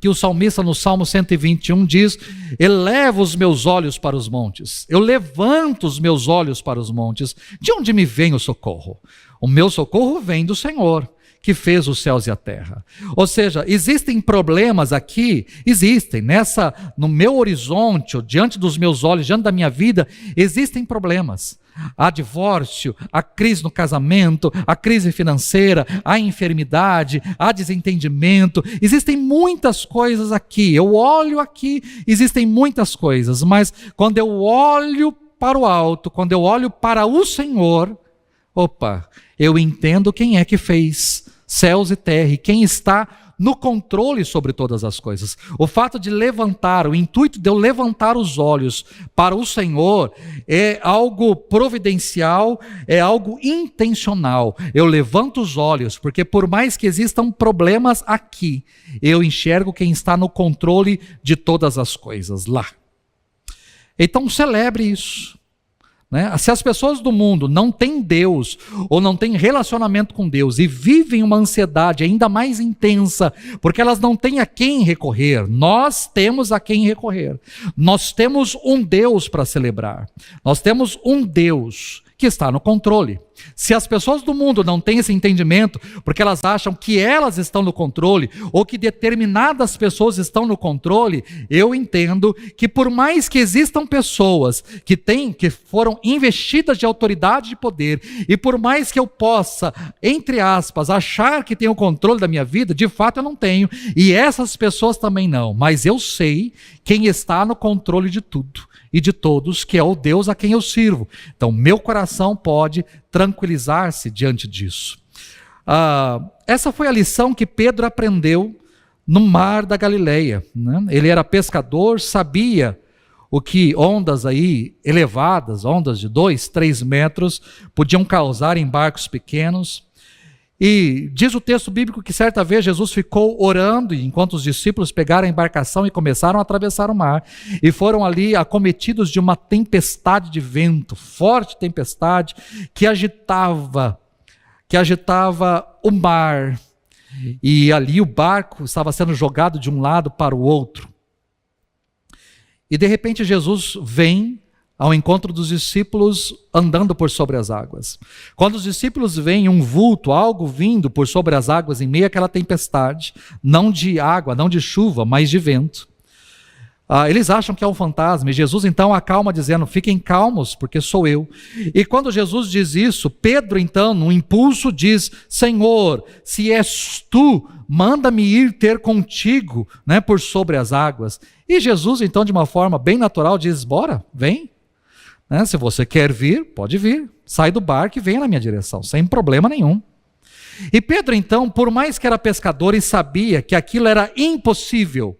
que o salmista no Salmo 121 diz: eleva os meus olhos para os montes, eu levanto os meus olhos para os montes. De onde me vem o socorro? O meu socorro vem do Senhor, que fez os céus e a terra. Ou seja, existem problemas aqui, existem, no meu horizonte, ou diante dos meus olhos, diante da minha vida, existem problemas. Há divórcio, há crise no casamento, há crise financeira, há enfermidade, há desentendimento, existem muitas coisas aqui. Eu olho aqui, existem muitas coisas, mas quando eu olho para o alto, quando eu olho para o Senhor, eu entendo quem é que fez céus e terra, e quem está no controle sobre todas as coisas. O fato de levantar, o intuito de eu levantar os olhos para o Senhor é algo providencial, é algo intencional. Eu levanto os olhos, porque por mais que existam problemas aqui, eu enxergo quem está no controle de todas as coisas lá. Então celebre isso. Se as pessoas do mundo não têm Deus, ou não têm relacionamento com Deus, e vivem uma ansiedade ainda mais intensa, porque elas não têm a quem recorrer, nós temos a quem recorrer. Nós temos um Deus para celebrar. Nós temos um Deus que está no controle. Se as pessoas do mundo não têm esse entendimento, porque elas acham que elas estão no controle, ou que determinadas pessoas estão no controle, eu entendo que por mais que existam pessoas que foram investidas de autoridade e de poder, e por mais que eu possa, entre aspas, achar que tenho o controle da minha vida, de fato eu não tenho, e essas pessoas também não, mas eu sei quem está no controle de tudo e de todos, que é o Deus a quem eu sirvo. Então meu coração pode tranquilizar-se diante disso. Essa foi a lição que Pedro aprendeu no mar da Galileia, Ele era pescador, sabia o que ondas aí elevadas, ondas de 2, 3 metros, podiam causar em barcos pequenos. E diz o texto bíblico que certa vez Jesus ficou orando, enquanto os discípulos pegaram a embarcação e começaram a atravessar o mar, e foram ali acometidos de uma tempestade de vento, forte tempestade, que agitava o mar, e ali o barco estava sendo jogado de um lado para o outro. E de repente Jesus vem ao encontro dos discípulos andando por sobre as águas. Quando os discípulos veem um vulto, algo vindo por sobre as águas em meio àquela tempestade, não de água, não de chuva, mas de vento, Eles acham que é um fantasma, e Jesus então acalma dizendo, fiquem calmos, porque sou eu. E quando Jesus diz isso, Pedro então, no impulso, diz, Senhor, se és tu, manda-me ir ter contigo, né, por sobre as águas. E Jesus então, de uma forma bem natural, diz, bora, vem. Né, se você quer vir, pode vir, sai do barco e venha na minha direção, sem problema nenhum. E Pedro então, por mais que era pescador e sabia que aquilo era impossível,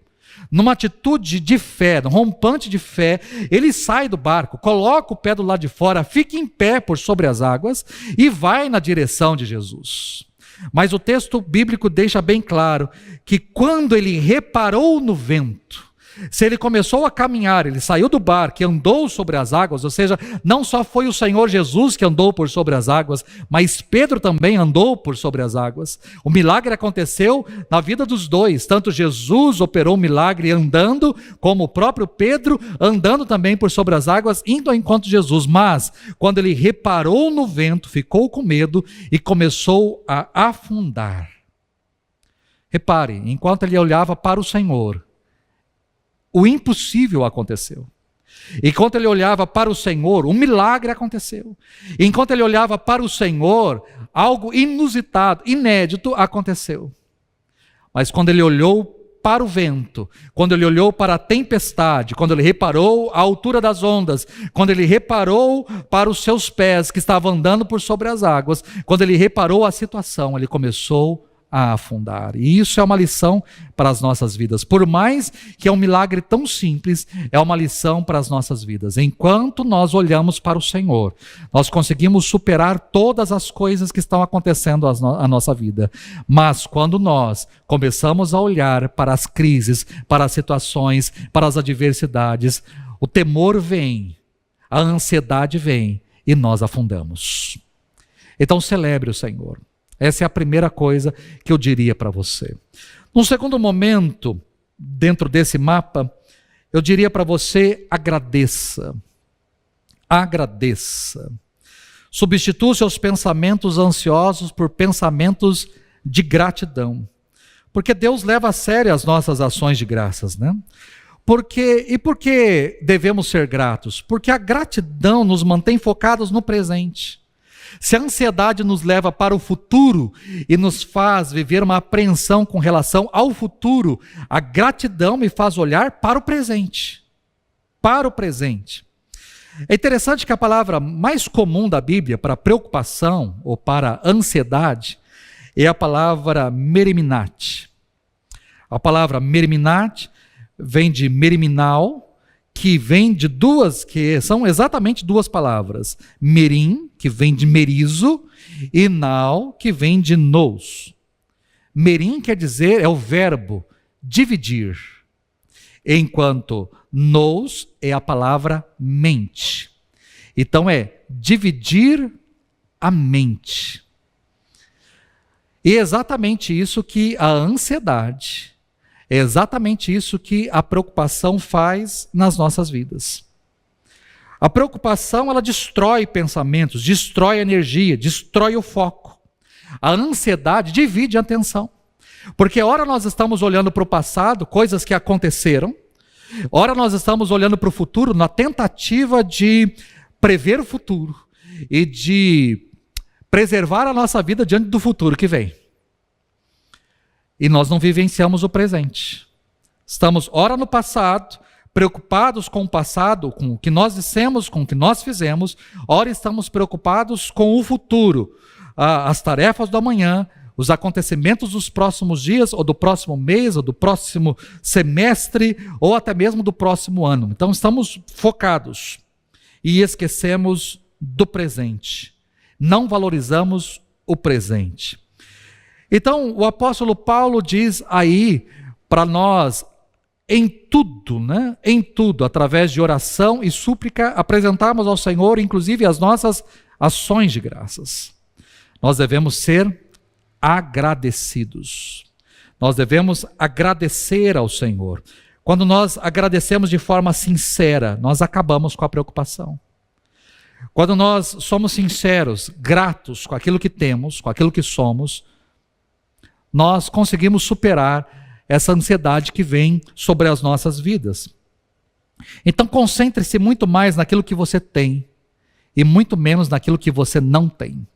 numa atitude de fé, num rompante de fé, ele sai do barco, coloca o pé do lado de fora, fica em pé por sobre as águas e vai na direção de Jesus. Mas o texto bíblico deixa bem claro que quando ele reparou no vento, se ele começou a caminhar, ele saiu do barco e andou sobre as águas, ou seja, não só foi o Senhor Jesus que andou por sobre as águas, mas Pedro também andou por sobre as águas. O milagre aconteceu na vida dos dois, tanto Jesus operou o milagre andando, como o próprio Pedro andando também por sobre as águas, indo ao encontro de Jesus. Mas, quando ele reparou no vento, ficou com medo e começou a afundar. Repare, enquanto ele olhava para o Senhor, o impossível aconteceu. Enquanto ele olhava para o Senhor, um milagre aconteceu. Enquanto ele olhava para o Senhor, algo inusitado, inédito aconteceu. Mas quando ele olhou para o vento, quando ele olhou para a tempestade, quando ele reparou a altura das ondas, quando ele reparou para os seus pés que estavam andando por sobre as águas, quando ele reparou a situação, ele começou a afundar. E isso é uma lição para as nossas vidas. Por mais que é um milagre tão simples, é uma lição para as nossas vidas. Enquanto nós olhamos para o Senhor, nós conseguimos superar todas as coisas que estão acontecendo à nossa vida. Mas quando nós começamos a olhar para as crises, para as situações, para as adversidades, o temor vem, a ansiedade vem e nós afundamos. Então celebre o Senhor. Essa é a primeira coisa que eu diria para você. Num segundo momento, dentro desse mapa, eu diria para você, agradeça. Agradeça. Substitua seus pensamentos ansiosos por pensamentos de gratidão. Porque Deus leva a sério as nossas ações de graças, né? Por que devemos ser gratos? Porque a gratidão nos mantém focados no presente. Se a ansiedade nos leva para o futuro e nos faz viver uma apreensão com relação ao futuro, a gratidão me faz olhar para o presente. Para o presente. É interessante que a palavra mais comum da Bíblia para preocupação ou para ansiedade é a palavra meriminat. A palavra meriminat vem de meriminal, que vem de que são exatamente duas palavras. Merim, que vem de merizo, e nau, que vem de nous. Merim quer dizer, é o verbo dividir, enquanto nous é a palavra mente. Então é dividir a mente. E é exatamente isso que a ansiedade, é exatamente isso que a preocupação faz nas nossas vidas. A preocupação, ela destrói pensamentos, destrói energia, destrói o foco. A ansiedade divide a atenção. Porque ora nós estamos olhando para o passado, coisas que aconteceram, ora nós estamos olhando para o futuro na tentativa de prever o futuro e de preservar a nossa vida diante do futuro que vem. E nós não vivenciamos o presente. Estamos, ora no passado, preocupados com o passado, com o que nós dissemos, com o que nós fizemos, ora estamos preocupados com o futuro, as tarefas do amanhã, os acontecimentos dos próximos dias, ou do próximo mês, ou do próximo semestre, ou até mesmo do próximo ano. Então estamos focados e esquecemos do presente. Não valorizamos o presente. Então, o apóstolo Paulo diz aí para nós, em tudo, né? Em tudo, através de oração e súplica, apresentarmos ao Senhor, inclusive, as nossas ações de graças. Nós devemos ser agradecidos. Nós devemos agradecer ao Senhor. Quando nós agradecemos de forma sincera, nós acabamos com a preocupação. Quando nós somos sinceros, gratos com aquilo que temos, com aquilo que somos, nós conseguimos superar essa ansiedade que vem sobre as nossas vidas. Então concentre-se muito mais naquilo que você tem e muito menos naquilo que você não tem.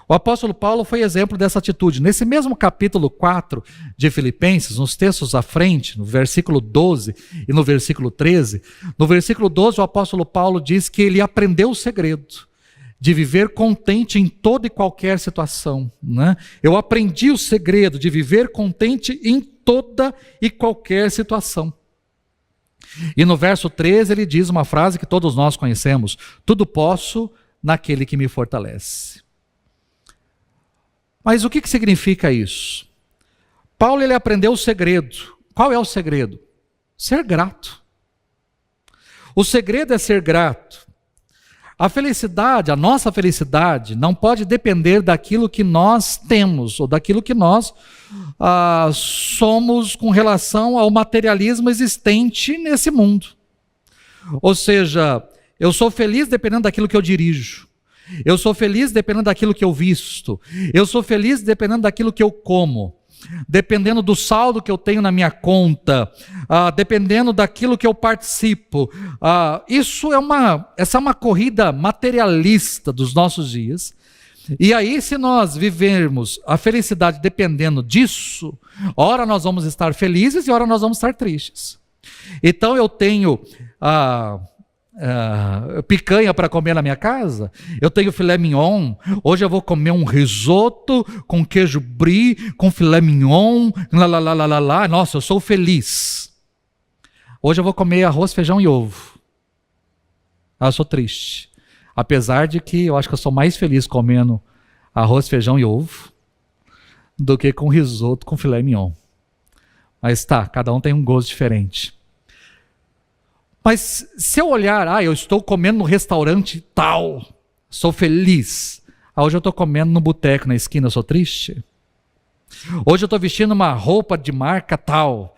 O apóstolo Paulo foi exemplo dessa atitude. Nesse mesmo capítulo 4 de Filipenses, nos textos à frente, no versículo 12 e no versículo 13, no versículo 12 o apóstolo Paulo diz que ele aprendeu o segredo de viver contente em toda e qualquer situação, né? Eu aprendi o segredo de viver contente em toda e qualquer situação. E no verso 13 ele diz uma frase que todos nós conhecemos: tudo posso naquele que me fortalece. Mas o que significa isso? Paulo ele aprendeu o segredo. Qual é o segredo? Ser grato. O segredo é ser grato. A felicidade, a nossa felicidade, não pode depender daquilo que nós temos, ou daquilo que nós somos com relação ao materialismo existente nesse mundo. Ou seja, eu sou feliz dependendo daquilo que eu dirijo. Eu sou feliz dependendo daquilo que eu visto. Eu sou feliz dependendo daquilo que eu como. Dependendo do saldo que eu tenho na minha conta, dependendo daquilo que eu participo. Essa é uma corrida materialista dos nossos dias. E aí, se nós vivermos a felicidade dependendo disso, ora nós vamos estar felizes e ora nós vamos estar tristes. Então eu tenho picanha para comer na minha casa, eu tenho filé mignon, hoje eu vou comer um risoto com queijo brie, com filé mignon, nossa, eu sou feliz. Hoje eu vou comer arroz, feijão e ovo. Eu sou triste. Apesar de que eu acho que eu sou mais feliz comendo arroz, feijão e ovo do que com risoto com filé mignon. Mas tá, cada um tem um gosto diferente. Mas se eu olhar, eu estou comendo no restaurante tal, sou feliz. Hoje eu estou comendo no boteco na esquina, sou triste. Hoje eu estou vestindo uma roupa de marca tal,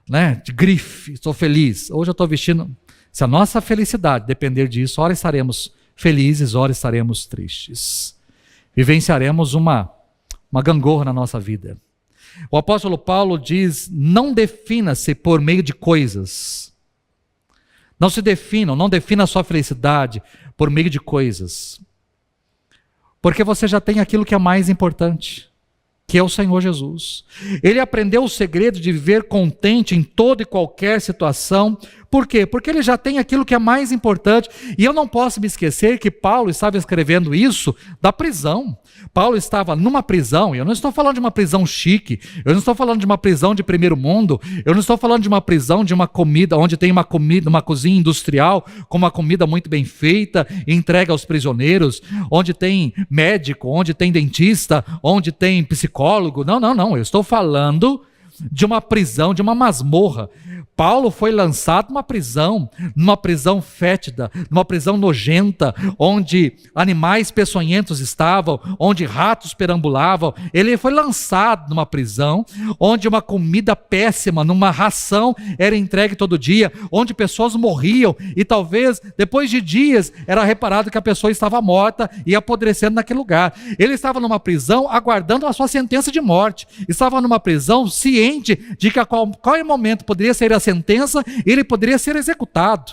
né, de grife, sou feliz. Hoje eu estou vestindo... Se a nossa felicidade depender disso, ora estaremos felizes, ora estaremos tristes. Vivenciaremos uma gangorra na nossa vida. O apóstolo Paulo diz: não defina-se por meio de coisas. Não se definam, não defina a sua felicidade por meio de coisas. Porque você já tem aquilo que é mais importante, que é o Senhor Jesus. Ele aprendeu o segredo de viver contente em toda e qualquer situação. Por quê? Porque ele já tem aquilo que é mais importante. E eu não posso me esquecer que Paulo estava escrevendo isso da prisão. Paulo estava numa prisão, e eu não estou falando de uma prisão chique, eu não estou falando de uma prisão de primeiro mundo, eu não estou falando de uma prisão de uma comida, onde tem uma cozinha industrial, com uma comida muito bem feita, entregue aos prisioneiros, onde tem médico, onde tem dentista, onde tem psicólogo. Não, eu estou falando de uma prisão, de uma masmorra. Paulo foi lançado numa prisão fétida, numa prisão nojenta, onde animais peçonhentos estavam, onde ratos perambulavam. Ele foi lançado numa prisão, onde uma comida péssima, numa ração, era entregue todo dia, onde pessoas morriam, e talvez, depois de dias, era reparado que a pessoa estava morta e apodrecendo naquele lugar. Ele estava numa prisão, aguardando a sua sentença de morte. Estava numa prisão, ciente de que a qualquer momento poderia ser a sentença, ele poderia ser executado.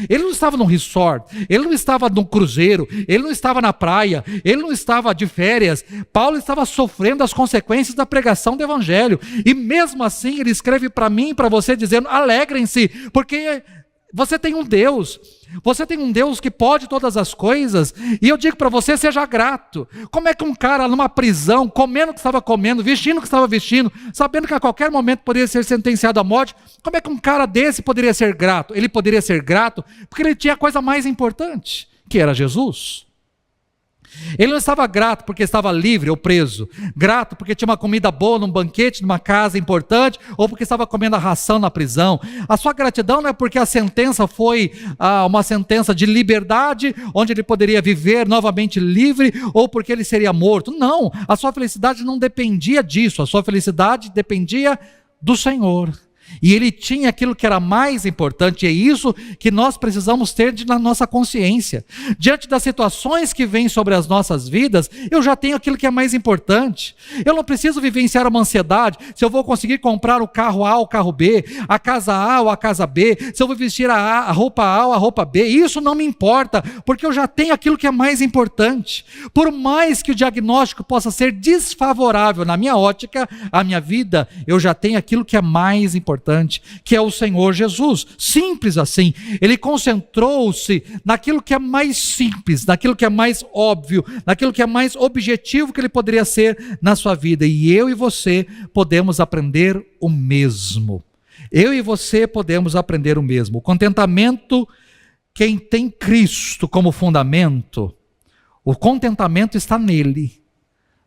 Ele não estava num resort, ele não estava num cruzeiro, ele não estava na praia, ele não estava de férias. Paulo estava sofrendo as consequências da pregação do evangelho, e mesmo assim ele escreve para mim e para você dizendo: alegrem-se, porque você tem um Deus que pode todas as coisas, e eu digo para você: seja grato. Como é que um cara numa prisão, comendo o que estava comendo, vestindo o que estava vestindo, sabendo que a qualquer momento poderia ser sentenciado à morte, como é que um cara desse poderia ser grato? Ele poderia ser grato porque ele tinha a coisa mais importante, que era Jesus. Ele não estava grato porque estava livre ou preso, grato porque tinha uma comida boa num banquete, numa casa importante, ou porque estava comendo a ração na prisão. A sua gratidão não é porque a sentença foi uma sentença de liberdade, onde ele poderia viver novamente livre, ou porque ele seria morto. Não, a sua felicidade não dependia disso, a sua felicidade dependia do Senhor. E ele tinha aquilo que era mais importante, e é isso que nós precisamos ter na nossa consciência. Diante das situações que vêm sobre as nossas vidas, eu já tenho aquilo que é mais importante. Eu não preciso vivenciar uma ansiedade, se eu vou conseguir comprar o carro A ou o carro B, a casa A ou a casa B, se eu vou vestir a roupa A ou a roupa B, isso não me importa, porque eu já tenho aquilo que é mais importante. Por mais que o diagnóstico possa ser desfavorável na minha ótica, a minha vida, eu já tenho aquilo que é mais importante, que é o Senhor Jesus. Simples assim. Ele concentrou-se naquilo que é mais simples, naquilo que é mais óbvio, naquilo que é mais objetivo que ele poderia ser na sua vida. E eu e você podemos aprender o mesmo. Eu e você podemos aprender o mesmo. O contentamento, quem tem Cristo como fundamento, o contentamento está nele,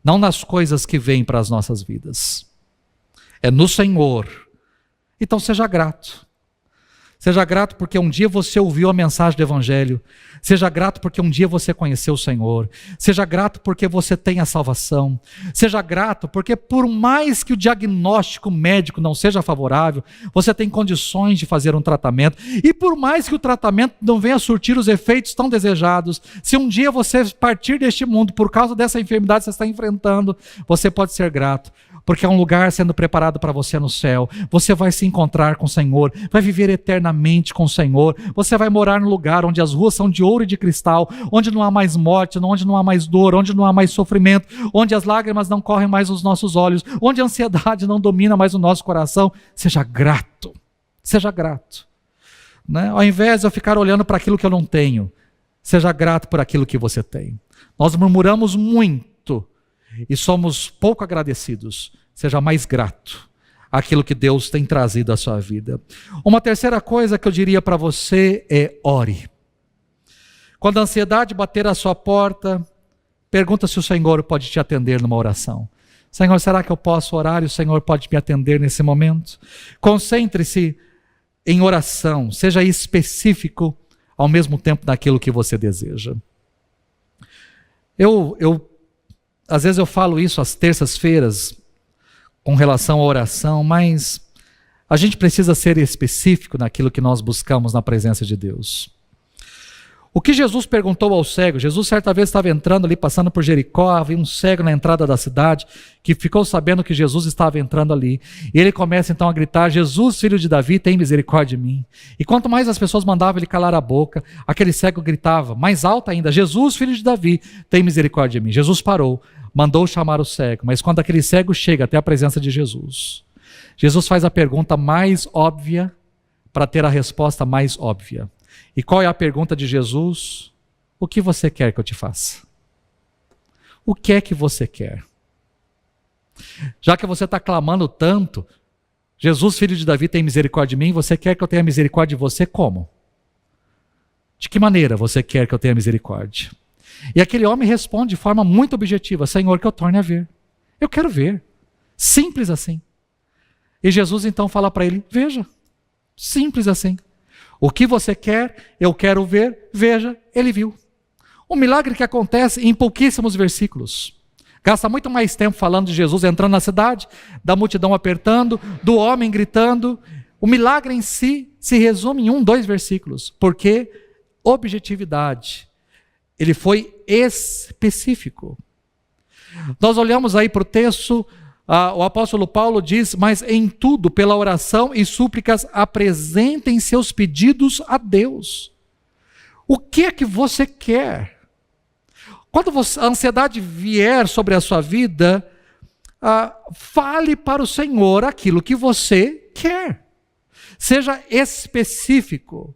não nas coisas que vêm para as nossas vidas. É no Senhor. Então seja grato. Seja grato porque um dia você ouviu a mensagem do Evangelho. Seja grato porque um dia você conheceu o Senhor. Seja grato porque você tem a salvação. Seja grato porque por mais que o diagnóstico médico não seja favorável, você tem condições de fazer um tratamento. E por mais que o tratamento não venha surtir os efeitos tão desejados, se um dia você partir deste mundo por causa dessa enfermidade que você está enfrentando, você pode ser grato. Porque há um lugar sendo preparado para você no céu. Você vai se encontrar com o Senhor, vai viver eternamente com o Senhor. Você vai morar num lugar onde as ruas são de ouro e de cristal, onde não há mais morte, onde não há mais dor, onde não há mais sofrimento, onde as lágrimas não correm mais nos nossos olhos, onde a ansiedade não domina mais o nosso coração. Seja grato, seja grato. Né? Ao invés de eu ficar olhando para aquilo que eu não tenho, seja grato por aquilo que você tem. Nós murmuramos muito e somos pouco agradecidos. Seja mais grato àquilo que Deus tem trazido à sua vida. Uma terceira coisa que eu diria para você é ore. Quando a ansiedade bater à sua porta, pergunta se o Senhor pode te atender numa oração. Senhor, será que eu posso orar e o Senhor pode me atender nesse momento? Concentre-se em oração, seja específico ao mesmo tempo naquilo que você deseja. Às vezes eu falo isso às terças-feiras com relação à oração, mas a gente precisa ser específico naquilo que nós buscamos na presença de Deus. O que Jesus perguntou ao cego? Jesus certa vez estava entrando ali, passando por Jericó, havia um cego na entrada da cidade, que ficou sabendo que Jesus estava entrando ali. E ele começa então a gritar: Jesus, filho de Davi, tem misericórdia de mim. E quanto mais as pessoas mandavam ele calar a boca, aquele cego gritava, mais alto ainda: Jesus, filho de Davi, tem misericórdia de mim. Jesus parou, mandou chamar o cego, mas quando aquele cego chega até a presença de Jesus, Jesus faz a pergunta mais óbvia para ter a resposta mais óbvia. E qual é a pergunta de Jesus? O que você quer que eu te faça? O que é que você quer? Já que você está clamando tanto, Jesus, filho de Davi, tem misericórdia de mim, você quer que eu tenha misericórdia de você como? De que maneira você quer que eu tenha misericórdia? E aquele homem responde de forma muito objetiva: Senhor, que eu torne a ver. Eu quero ver. Simples assim. E Jesus então fala para ele: veja. Simples assim. O que você quer, eu quero ver, veja, ele viu. Um milagre que acontece em pouquíssimos versículos. Gasta muito mais tempo falando de Jesus entrando na cidade, da multidão apertando, do homem gritando. O milagre em si se resume em 2 versículos. Porque objetividade. Ele foi específico. Nós olhamos aí para o texto, o apóstolo Paulo diz: mas em tudo, pela oração e súplicas, apresentem seus pedidos a Deus. O que é que você quer? Quando a ansiedade vier sobre a sua vida, fale para o Senhor aquilo que você quer. Seja específico.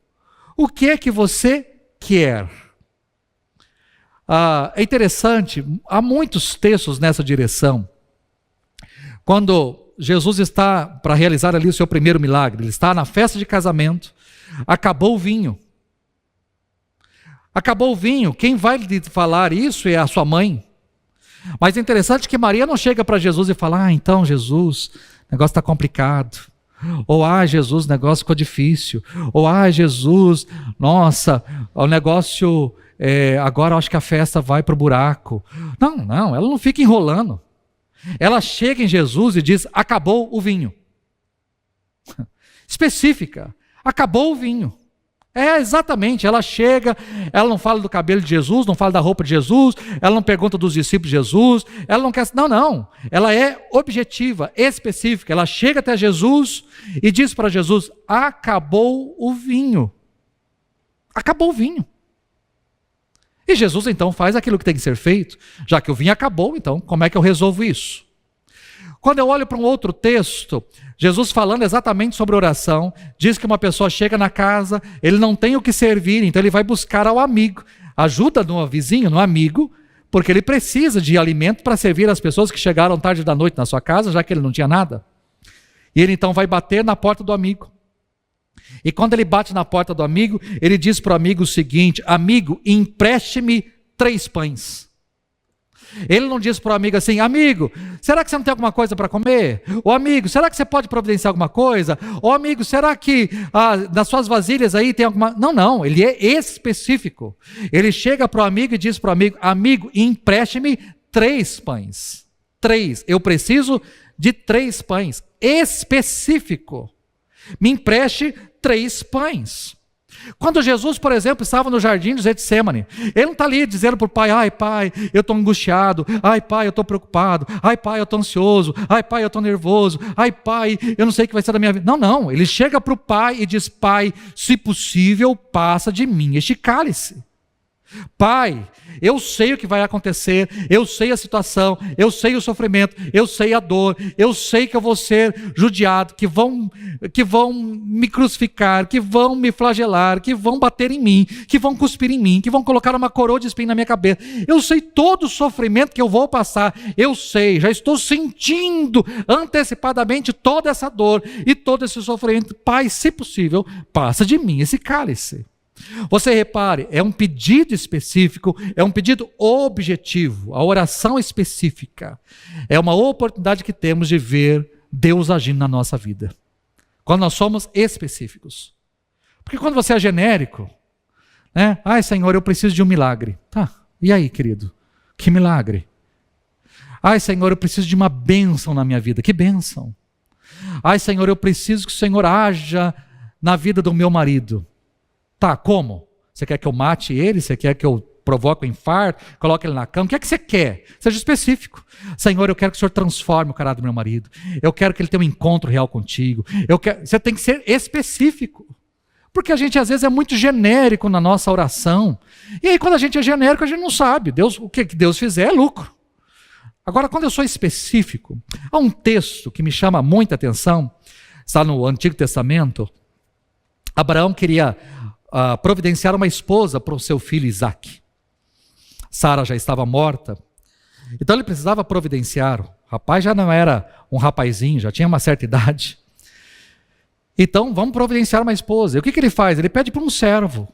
O que é que você quer? É interessante, há muitos textos nessa direção. Quando Jesus está para realizar ali o seu primeiro milagre, ele está na festa de casamento, acabou o vinho. Acabou o vinho, quem vai lhe falar isso é a sua mãe. Mas é interessante que Maria não chega para Jesus e fala: então Jesus, o negócio está complicado. Ou Jesus, o negócio ficou difícil. Ou Jesus, nossa, o negócio, agora acho que a festa vai para o buraco. Não, ela não fica enrolando. Ela chega em Jesus e diz: acabou o vinho. específica. Acabou o vinho. Exatamente, ela chega, ela não fala do cabelo de Jesus, não fala da roupa de Jesus, ela não pergunta dos discípulos de Jesus, ela não quer... Não, ela é objetiva, específica, ela chega até Jesus e diz para Jesus, acabou o vinho. Acabou o vinho. E Jesus então faz aquilo que tem que ser feito, já que o vinho acabou, então como é que eu resolvo isso? Quando eu olho para um outro texto, Jesus falando exatamente sobre oração, diz que uma pessoa chega na casa, ele não tem o que servir, então ele vai buscar ao amigo, ajuda no vizinho, no amigo, porque ele precisa de alimento para servir as pessoas que chegaram tarde da noite na sua casa, já que ele não tinha nada. E ele então vai bater na porta do amigo. E quando ele bate na porta do amigo, ele diz para o amigo o seguinte, amigo, empreste-me 3 pães. Ele não diz para o amigo assim, amigo, será que você não tem alguma coisa para comer? Ou amigo, será que você pode providenciar alguma coisa? Ou amigo, será que nas suas vasilhas aí tem alguma... Não, ele é específico. Ele chega para o amigo e diz para o amigo, amigo, empreste-me 3 pães. 3, eu preciso de 3 pães. Específico. Me empreste 3 pães. Quando Jesus, por exemplo, estava no jardim de Getsêmani, ele não está ali dizendo para o pai, ai pai, eu estou angustiado, ai pai, eu estou preocupado, ai pai, eu estou ansioso, ai pai, eu estou nervoso, ai pai, eu não sei o que vai ser da minha vida. Não, ele chega para o pai e diz, pai, se possível, passa de mim este cálice. Pai, eu sei o que vai acontecer, eu sei a situação, eu sei o sofrimento, eu sei a dor, eu sei que eu vou ser judiado, que vão me crucificar, que vão me flagelar, que vão bater em mim, que vão cuspir em mim, que vão colocar uma coroa de espinho na minha cabeça. Eu sei todo o sofrimento que eu vou passar, eu sei, já estou sentindo antecipadamente toda essa dor e todo esse sofrimento. Pai, se possível, passa de mim esse cálice. Você repare, é um pedido específico, é um pedido objetivo, a oração específica. É uma oportunidade que temos de ver Deus agindo na nossa vida. Quando nós somos específicos. Porque quando você é genérico, né? Ai Senhor, eu preciso de um milagre. Tá, e aí querido? Que milagre? Ai Senhor, eu preciso de uma bênção na minha vida. Que bênção? Ai Senhor, eu preciso que o Senhor haja na vida do meu marido. Tá, como? Você quer que eu mate ele? Você quer que eu provoque um infarto? Coloque ele na cama? O que é que você quer? Seja específico. Senhor, eu quero que o Senhor transforme o caráter do meu marido. Eu quero que ele tenha um encontro real contigo. Você tem que ser específico. Porque a gente às vezes é muito genérico na nossa oração. E aí quando a gente é genérico, a gente não sabe. O que Deus fizer é lucro. Agora, quando eu sou específico, há um texto que me chama muita atenção. Está no Antigo Testamento. Abraão queria providenciar uma esposa para o seu filho Isaque. Sara já estava morta, então ele precisava providenciar. O rapaz já não era um rapazinho, já tinha uma certa idade. Então vamos providenciar uma esposa. E o que ele faz? Ele pede para um servo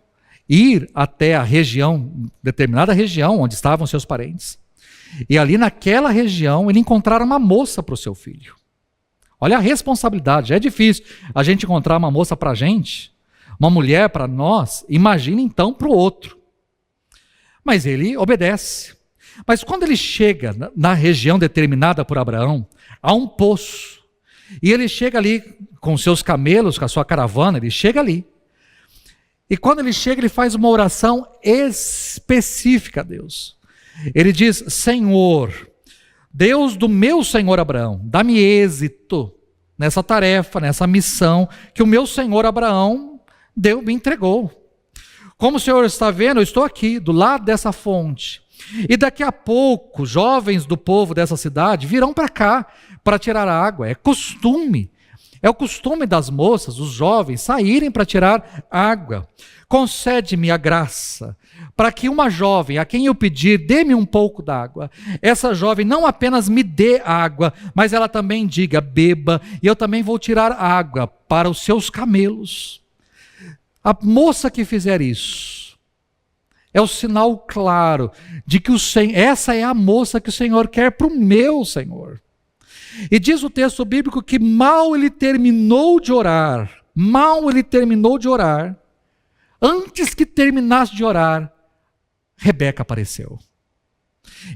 ir até a região, determinada região onde estavam seus parentes. E ali naquela região ele encontrar uma moça para o seu filho. Olha a responsabilidade, já é difícil a gente encontrar uma moça para a gente, uma mulher para nós, imagina então para o outro. Mas ele obedece. Mas quando ele chega na região determinada por Abraão, há um poço. E ele chega ali com seus camelos, com a sua caravana, ele chega ali. E quando ele chega, ele faz uma oração específica a Deus. Ele diz, Senhor, Deus do meu senhor Abraão, dá-me êxito nessa tarefa, nessa missão que o meu senhor Abraão me entregou. Como o Senhor está vendo, eu estou aqui, do lado dessa fonte. E daqui a pouco, jovens do povo dessa cidade virão para cá para tirar água. É o costume das moças, os jovens, saírem para tirar água. Concede-me a graça, para que uma jovem, a quem eu pedir, dê-me um pouco d'água. Essa jovem não apenas me dê água, mas ela também diga, beba, e eu também vou tirar água para os seus camelos. A moça que fizer isso é o sinal claro de que essa é a moça que o Senhor quer para o meu Senhor. E diz o texto bíblico que mal ele terminou de orar, antes que terminasse de orar, Rebeca apareceu.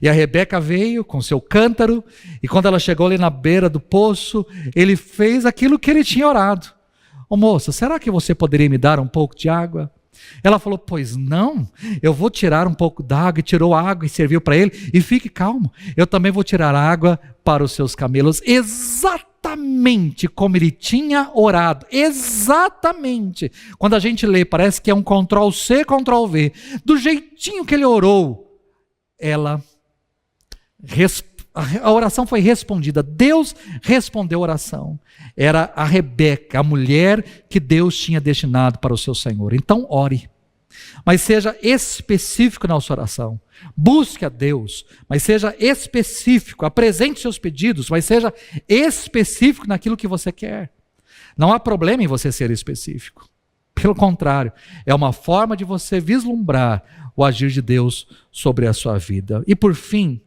E a Rebeca veio com seu cântaro, e quando ela chegou ali na beira do poço, ele fez aquilo que ele tinha orado. Ô moça, será que você poderia me dar um pouco de água? Ela falou, pois não, eu vou tirar um pouco d'água, e tirou água e serviu para ele, e fique calmo, eu também vou tirar água para os seus camelos, exatamente como ele tinha orado, exatamente. Quando a gente lê, parece que é um Ctrl+C, Ctrl+V, do jeitinho que ele orou, a oração foi respondida, Deus respondeu a oração. Era a Rebeca, a mulher que Deus tinha destinado para o seu Senhor. Então ore, mas seja específico na sua oração. Busque a Deus, mas seja específico. Apresente seus pedidos, mas seja específico naquilo que você quer. Não há problema em você ser específico. Pelo contrário, é uma forma de você vislumbrar o agir de Deus sobre a sua vida. E por fim,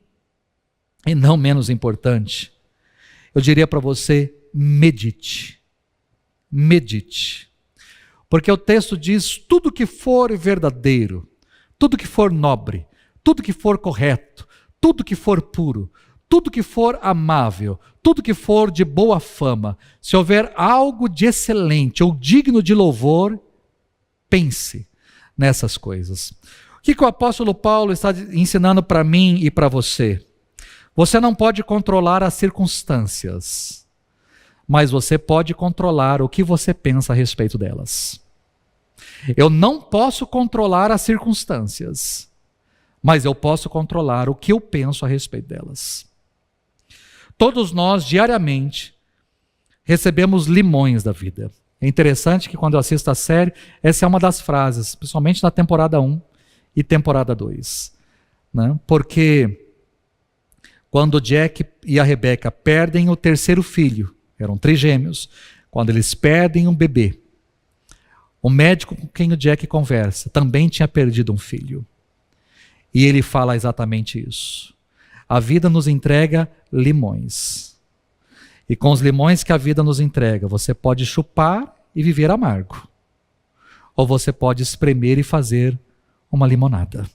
e não menos importante, eu diria para você, medite. Medite. Porque o texto diz, tudo que for verdadeiro, tudo que for nobre, tudo que for correto, tudo que for puro, tudo que for amável, tudo que for de boa fama, se houver algo de excelente ou digno de louvor, pense nessas coisas. O que o apóstolo Paulo está ensinando para mim e para você? Você não pode controlar as circunstâncias, mas você pode controlar o que você pensa a respeito delas. Eu não posso controlar as circunstâncias, mas eu posso controlar o que eu penso a respeito delas. Todos nós, diariamente, recebemos limões da vida. É interessante que quando eu assisto a série, essa é uma das frases, principalmente na temporada 1 e temporada 2. Né? Porque quando o Jack e a Rebeca perdem o terceiro filho, eram trigêmeos, quando eles perdem um bebê, o médico com quem o Jack conversa também tinha perdido um filho. E ele fala exatamente isso. A vida nos entrega limões. E com os limões que a vida nos entrega, você pode chupar e viver amargo. Ou você pode espremer e fazer uma limonada.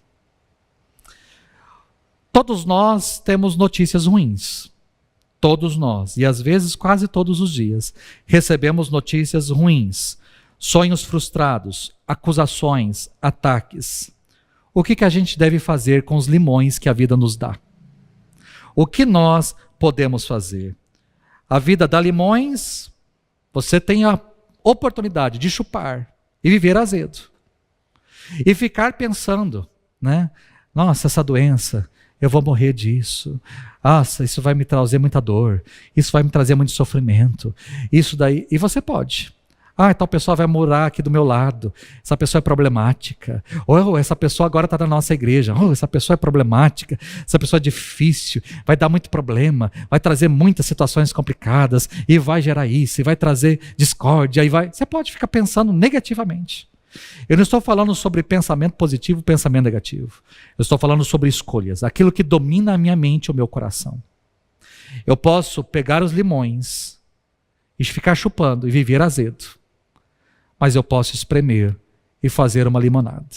Todos nós temos notícias ruins. Todos nós. E às vezes, quase todos os dias, recebemos notícias ruins. Sonhos frustrados, acusações, ataques. O que a gente deve fazer com os limões que a vida nos dá? O que nós podemos fazer? A vida dá limões, você tem a oportunidade de chupar e viver azedo. E ficar pensando, né? Nossa, essa doença, eu vou morrer disso. Nossa, isso vai me trazer muita dor. Isso vai me trazer muito sofrimento. Isso daí, e você pode. Tal pessoa vai morar aqui do meu lado. Essa pessoa é problemática. Ou essa pessoa agora está na nossa igreja. Essa pessoa é problemática. Essa pessoa é difícil. Vai dar muito problema. Vai trazer muitas situações complicadas. E vai gerar isso. E vai trazer discórdia. Você pode ficar pensando negativamente. Eu não estou falando sobre pensamento positivo e pensamento negativo. Eu estou falando sobre escolhas. Aquilo que domina a minha mente e o meu coração. Eu posso pegar os limões e ficar chupando e viver azedo. Mas eu posso espremer e fazer uma limonada.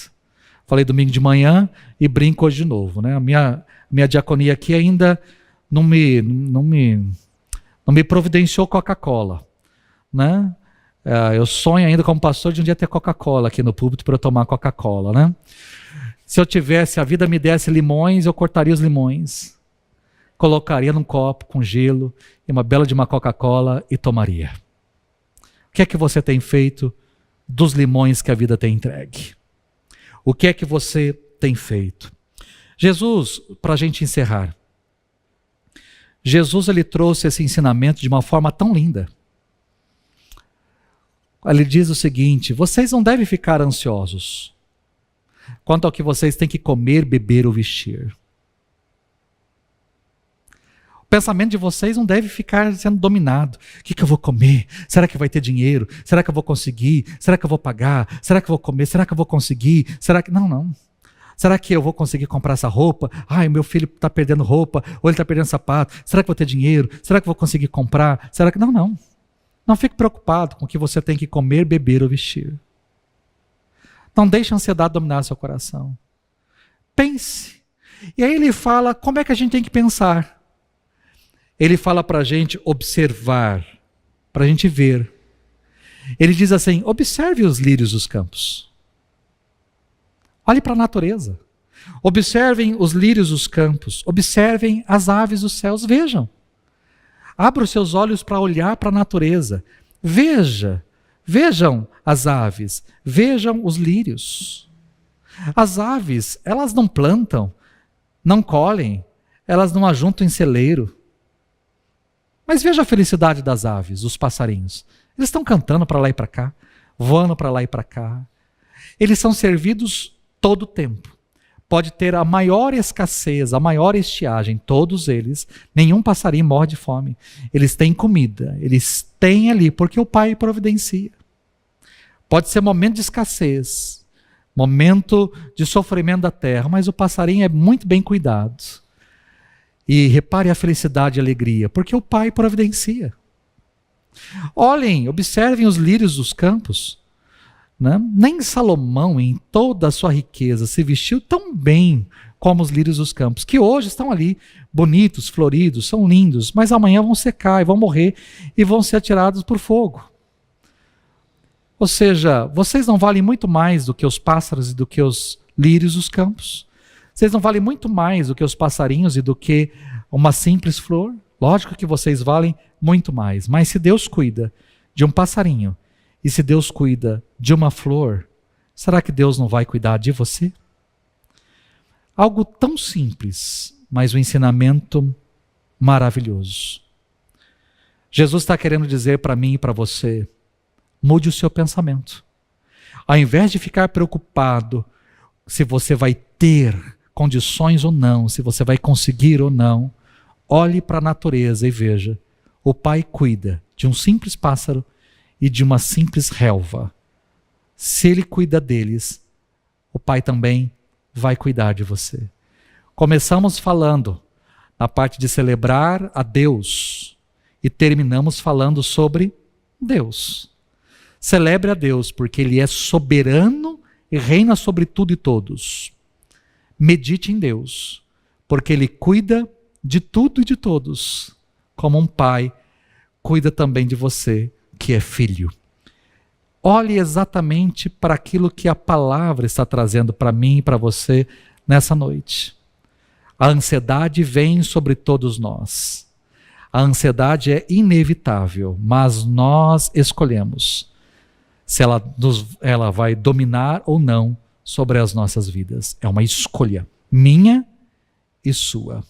Falei domingo de manhã e brinco hoje de novo. Né? A minha diaconia aqui ainda não me providenciou Coca-Cola. Né? Eu sonho ainda como pastor de um dia ter Coca-Cola aqui no púlpito para eu tomar Coca-Cola. Né? Se a vida me desse limões, eu cortaria os limões. Colocaria num copo com gelo e uma bela de uma Coca-Cola e tomaria. O que é que você tem feito dos limões que a vida tem entregue? O que é que você tem feito? Jesus, para a gente encerrar, Jesus ele trouxe esse ensinamento de uma forma tão linda. Ele diz o seguinte: vocês não devem ficar ansiosos quanto ao que vocês têm que comer, beber ou vestir. O pensamento de vocês não deve ficar sendo dominado. O que eu vou comer? Será que vai ter dinheiro? Será que eu vou conseguir? Será que eu vou pagar? Será que eu vou comer? Será que eu vou conseguir? Não. Será que eu vou conseguir comprar essa roupa? Meu filho está perdendo roupa, ou ele está perdendo sapato. Será que eu vou ter dinheiro? Será que eu vou conseguir comprar? Será que... Não. Não fique preocupado com o que você tem que comer, beber ou vestir. Não deixe a ansiedade dominar seu coração. Pense. E aí ele fala como é que a gente tem que pensar. Ele fala para a gente observar, para a gente ver. Ele diz assim: observe os lírios dos campos. Olhe para a natureza. Observem os lírios dos campos. Observem as aves dos céus. Vejam. Abra os seus olhos para olhar para a natureza. Vejam as aves. Vejam os lírios. As aves, elas não plantam, não colhem, elas não ajuntam em celeiro. Mas veja a felicidade das aves, dos passarinhos. Eles estão cantando para lá e para cá, voando para lá e para cá. Eles são servidos todo o tempo. Pode ter a maior escassez, a maior estiagem, todos eles, nenhum passarinho morre de fome. Eles têm comida, eles têm ali, porque o Pai providencia. Pode ser momento de escassez, momento de sofrimento da terra, mas o passarinho é muito bem cuidado. E repare a felicidade e a alegria, porque o Pai providencia. Olhem, observem os lírios dos campos. Né? Nem Salomão, em toda a sua riqueza, se vestiu tão bem como os lírios dos campos, que hoje estão ali, bonitos, floridos, são lindos, mas amanhã vão secar e vão morrer e vão ser atirados por fogo. Ou seja, vocês não valem muito mais do que os pássaros e do que os lírios dos campos. Vocês não valem muito mais do que os passarinhos e do que uma simples flor. Lógico que vocês valem muito mais, mas se Deus cuida de um passarinho e se Deus cuida de uma flor, será que Deus não vai cuidar de você? Algo tão simples, mas um ensinamento maravilhoso. Jesus está querendo dizer para mim e para você: mude o seu pensamento. Ao invés de ficar preocupado se você vai ter condições ou não, se você vai conseguir ou não, olhe para a natureza e veja: o Pai cuida de um simples pássaro e de uma simples relva. Se Ele cuida deles, o Pai também vai cuidar de você. Começamos falando na parte de celebrar a Deus e terminamos falando sobre Deus. Celebre a Deus porque Ele é soberano e reina sobre tudo e todos. Medite em Deus, porque Ele cuida de tudo e de todos, como um pai cuida também de você, que é filho. Olhe exatamente para aquilo que a palavra está trazendo para mim e para você nessa noite. A ansiedade vem sobre todos nós. A ansiedade é inevitável, mas nós escolhemos se ela vai dominar ou não sobre as nossas vidas. É uma escolha minha e sua.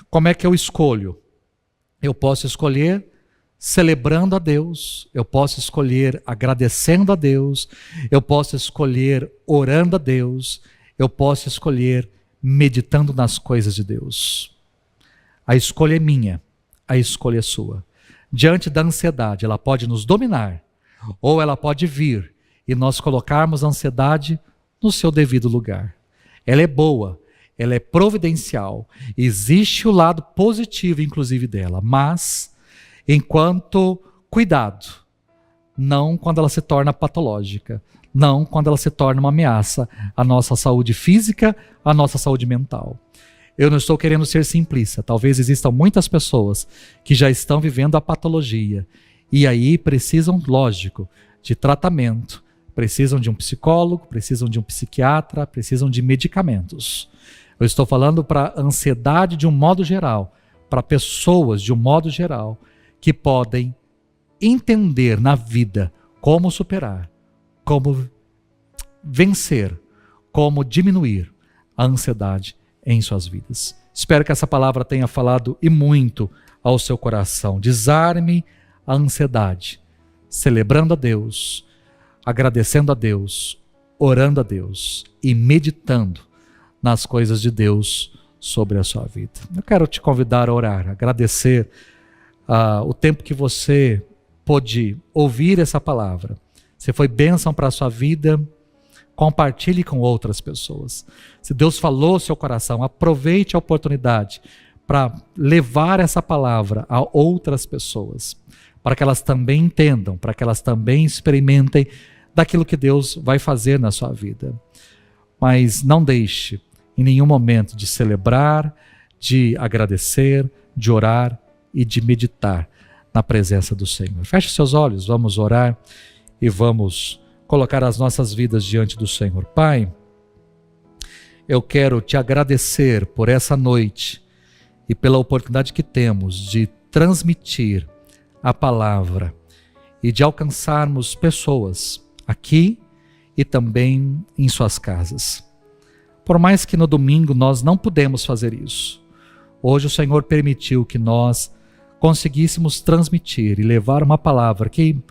Como é que eu escolho? Eu posso escolher celebrando a Deus, eu posso escolher agradecendo a Deus, eu posso escolher orando a Deus, eu posso escolher meditando nas coisas de Deus. A escolha é minha, a escolha é sua. Diante da ansiedade, ela pode nos dominar, ou ela pode vir e nós colocarmos a ansiedade no seu devido lugar. Ela é boa, ela é providencial, existe o lado positivo inclusive dela, mas enquanto cuidado, não quando ela se torna patológica, não quando ela se torna uma ameaça à nossa saúde física, à nossa saúde mental. Eu não estou querendo ser simplista, talvez existam muitas pessoas que já estão vivendo a patologia e aí precisam, lógico, de tratamento, precisam de um psicólogo, precisam de um psiquiatra, precisam de medicamentos. Eu estou falando para ansiedade de um modo geral, para pessoas de um modo geral, que podem entender na vida como superar, como vencer, como diminuir a ansiedade em suas vidas. Espero que essa palavra tenha falado e muito ao seu coração. Desarme a ansiedade, celebrando a Deus, agradecendo a Deus, orando a Deus e meditando nas coisas de Deus sobre a sua vida. Eu quero te convidar a orar, agradecer o tempo que você pôde ouvir essa palavra. Se foi bênção para a sua vida, compartilhe com outras pessoas. Se Deus falou ao seu coração, aproveite a oportunidade para levar essa palavra a outras pessoas, para que elas também entendam, para que elas também experimentem daquilo que Deus vai fazer na sua vida. Mas não deixe em nenhum momento de celebrar, de agradecer, de orar e de meditar na presença do Senhor. Feche seus olhos, vamos orar e vamos colocar as nossas vidas diante do Senhor. Pai, eu quero te agradecer por essa noite e pela oportunidade que temos de transmitir a palavra e de alcançarmos pessoas aqui e também em suas casas. Por mais que no domingo nós não pudemos fazer isso, hoje o Senhor permitiu que nós conseguíssemos transmitir e levar uma palavra que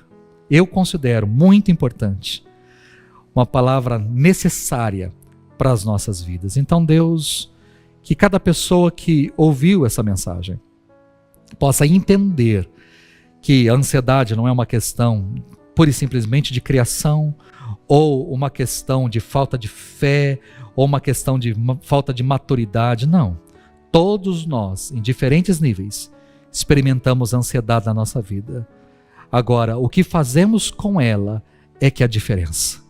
eu considero muito importante, uma palavra necessária para as nossas vidas. Então, Deus, que cada pessoa que ouviu essa mensagem possa entender que a ansiedade não é uma questão pura e simplesmente de criação, ou uma questão de falta de fé, ou uma questão de falta de maturidade. Não. Todos nós, em diferentes níveis, experimentamos ansiedade na nossa vida. Agora, o que fazemos com ela é que é a diferença.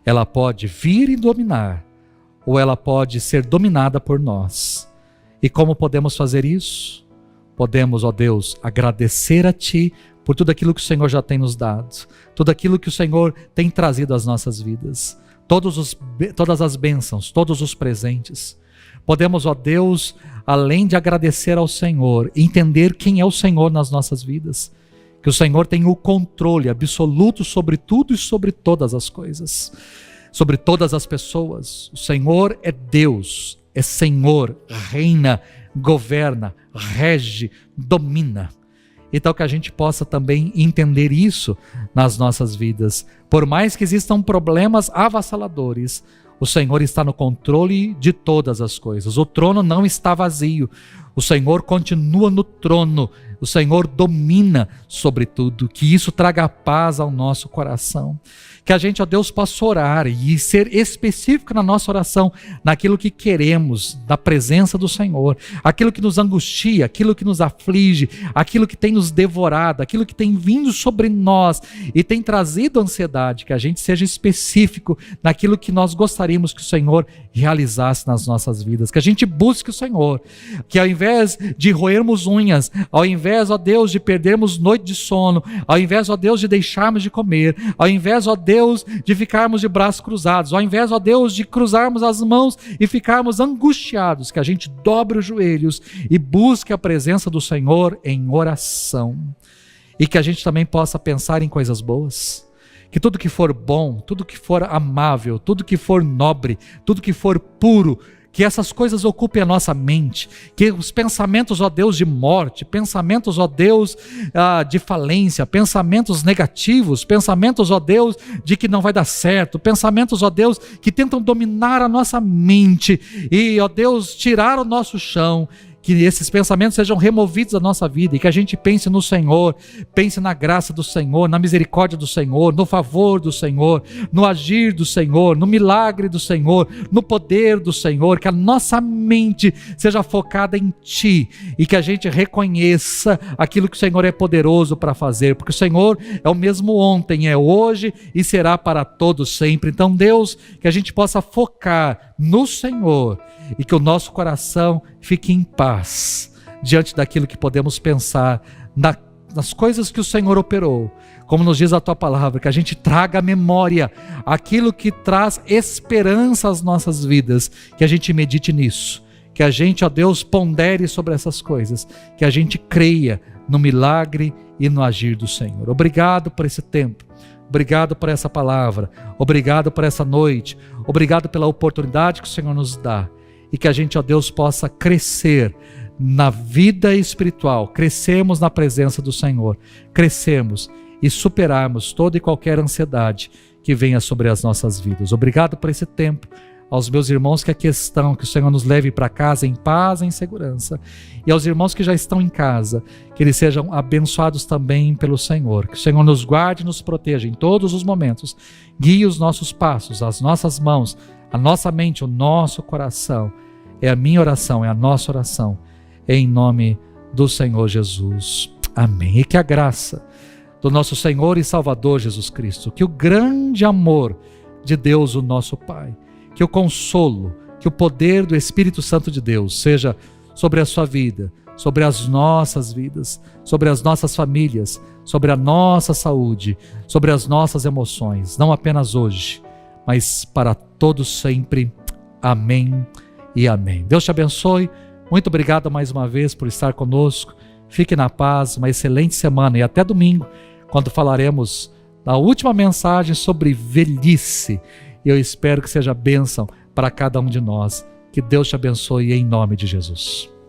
Ela pode vir e dominar, ou ela pode ser dominada por nós. E como podemos fazer isso? Podemos, ó Deus, agradecer a Ti por tudo aquilo que o Senhor já tem nos dado, tudo aquilo que o Senhor tem trazido às nossas vidas, todas as bênçãos, todos os presentes. Podemos, ó Deus, além de agradecer ao Senhor, entender quem é o Senhor nas nossas vidas, que o Senhor tem o controle absoluto sobre tudo e sobre todas as coisas, sobre todas as pessoas. O Senhor é Deus, é Senhor, reina, governa, rege, domina. Então que a gente possa também entender isso nas nossas vidas. Por mais que existam problemas avassaladores, o Senhor está no controle de todas as coisas. O trono não está vazio. O Senhor continua no trono. O Senhor domina sobre tudo. Que isso traga paz ao nosso coração. Que a gente, ó Deus, possa orar e ser específico na nossa oração, naquilo que queremos, na presença do Senhor, aquilo que nos angustia, aquilo que nos aflige, aquilo que tem nos devorado, aquilo que tem vindo sobre nós e tem trazido ansiedade, que a gente seja específico naquilo que nós gostaríamos que o Senhor realizasse nas nossas vidas, que a gente busque o Senhor, que ao invés de roermos unhas, ao invés, ó Deus, de perdermos noite de sono, ao invés, ó Deus, de deixarmos de comer, ao invés, ó Deus, de ficarmos de braços cruzados, ao invés, ó Deus, de cruzarmos as mãos e ficarmos angustiados, que a gente dobre os joelhos e busque a presença do Senhor em oração, e que a gente também possa pensar em coisas boas, que tudo que for bom, tudo que for amável, tudo que for nobre, tudo que for puro, que essas coisas ocupem a nossa mente, que os pensamentos, ó Deus, de morte, pensamentos, ó Deus, de falência, pensamentos negativos, pensamentos, ó Deus, de que não vai dar certo, pensamentos, ó Deus, que tentam dominar a nossa mente e, ó Deus, tirar o nosso chão, que esses pensamentos sejam removidos da nossa vida e que a gente pense no Senhor, pense na graça do Senhor, na misericórdia do Senhor, no favor do Senhor, no agir do Senhor, no milagre do Senhor, no poder do Senhor, que a nossa mente seja focada em Ti e que a gente reconheça aquilo que o Senhor é poderoso para fazer, porque o Senhor é o mesmo ontem, é hoje e será para todos sempre. Então, Deus, que a gente possa focar no Senhor e que o nosso coração fique em paz diante daquilo que podemos pensar nas coisas que o Senhor operou, como nos diz a Tua palavra, que a gente traga à memória aquilo que traz esperança às nossas vidas, que a gente medite nisso, que a gente, ó Deus, pondere sobre essas coisas, que a gente creia no milagre e no agir do Senhor. Obrigado por esse tempo. Obrigado por essa palavra, obrigado por essa noite, obrigado pela oportunidade que o Senhor nos dá e que a gente, ó Deus, possa crescer na vida espiritual, crescemos na presença do Senhor, crescemos e superarmos toda e qualquer ansiedade que venha sobre as nossas vidas. Obrigado por esse tempo. Aos meus irmãos que aqui estão, que o Senhor nos leve para casa em paz e em segurança. E aos irmãos que já estão em casa, que eles sejam abençoados também pelo Senhor. Que o Senhor nos guarde e nos proteja em todos os momentos. Guie os nossos passos, as nossas mãos, a nossa mente, o nosso coração. É a minha oração, é a nossa oração. Em nome do Senhor Jesus. Amém. E que a graça do nosso Senhor e Salvador Jesus Cristo, que o grande amor de Deus, o nosso Pai, que o consolo, que o poder do Espírito Santo de Deus seja sobre a sua vida, sobre as nossas vidas, sobre as nossas famílias, sobre a nossa saúde, sobre as nossas emoções, não apenas hoje, mas para todos sempre. Amém e amém. Deus te abençoe. Muito obrigado mais uma vez por estar conosco. Fique na paz, uma excelente semana e até domingo, quando falaremos da última mensagem sobre velhice. Eu espero que seja bênção para cada um de nós. Que Deus te abençoe em nome de Jesus.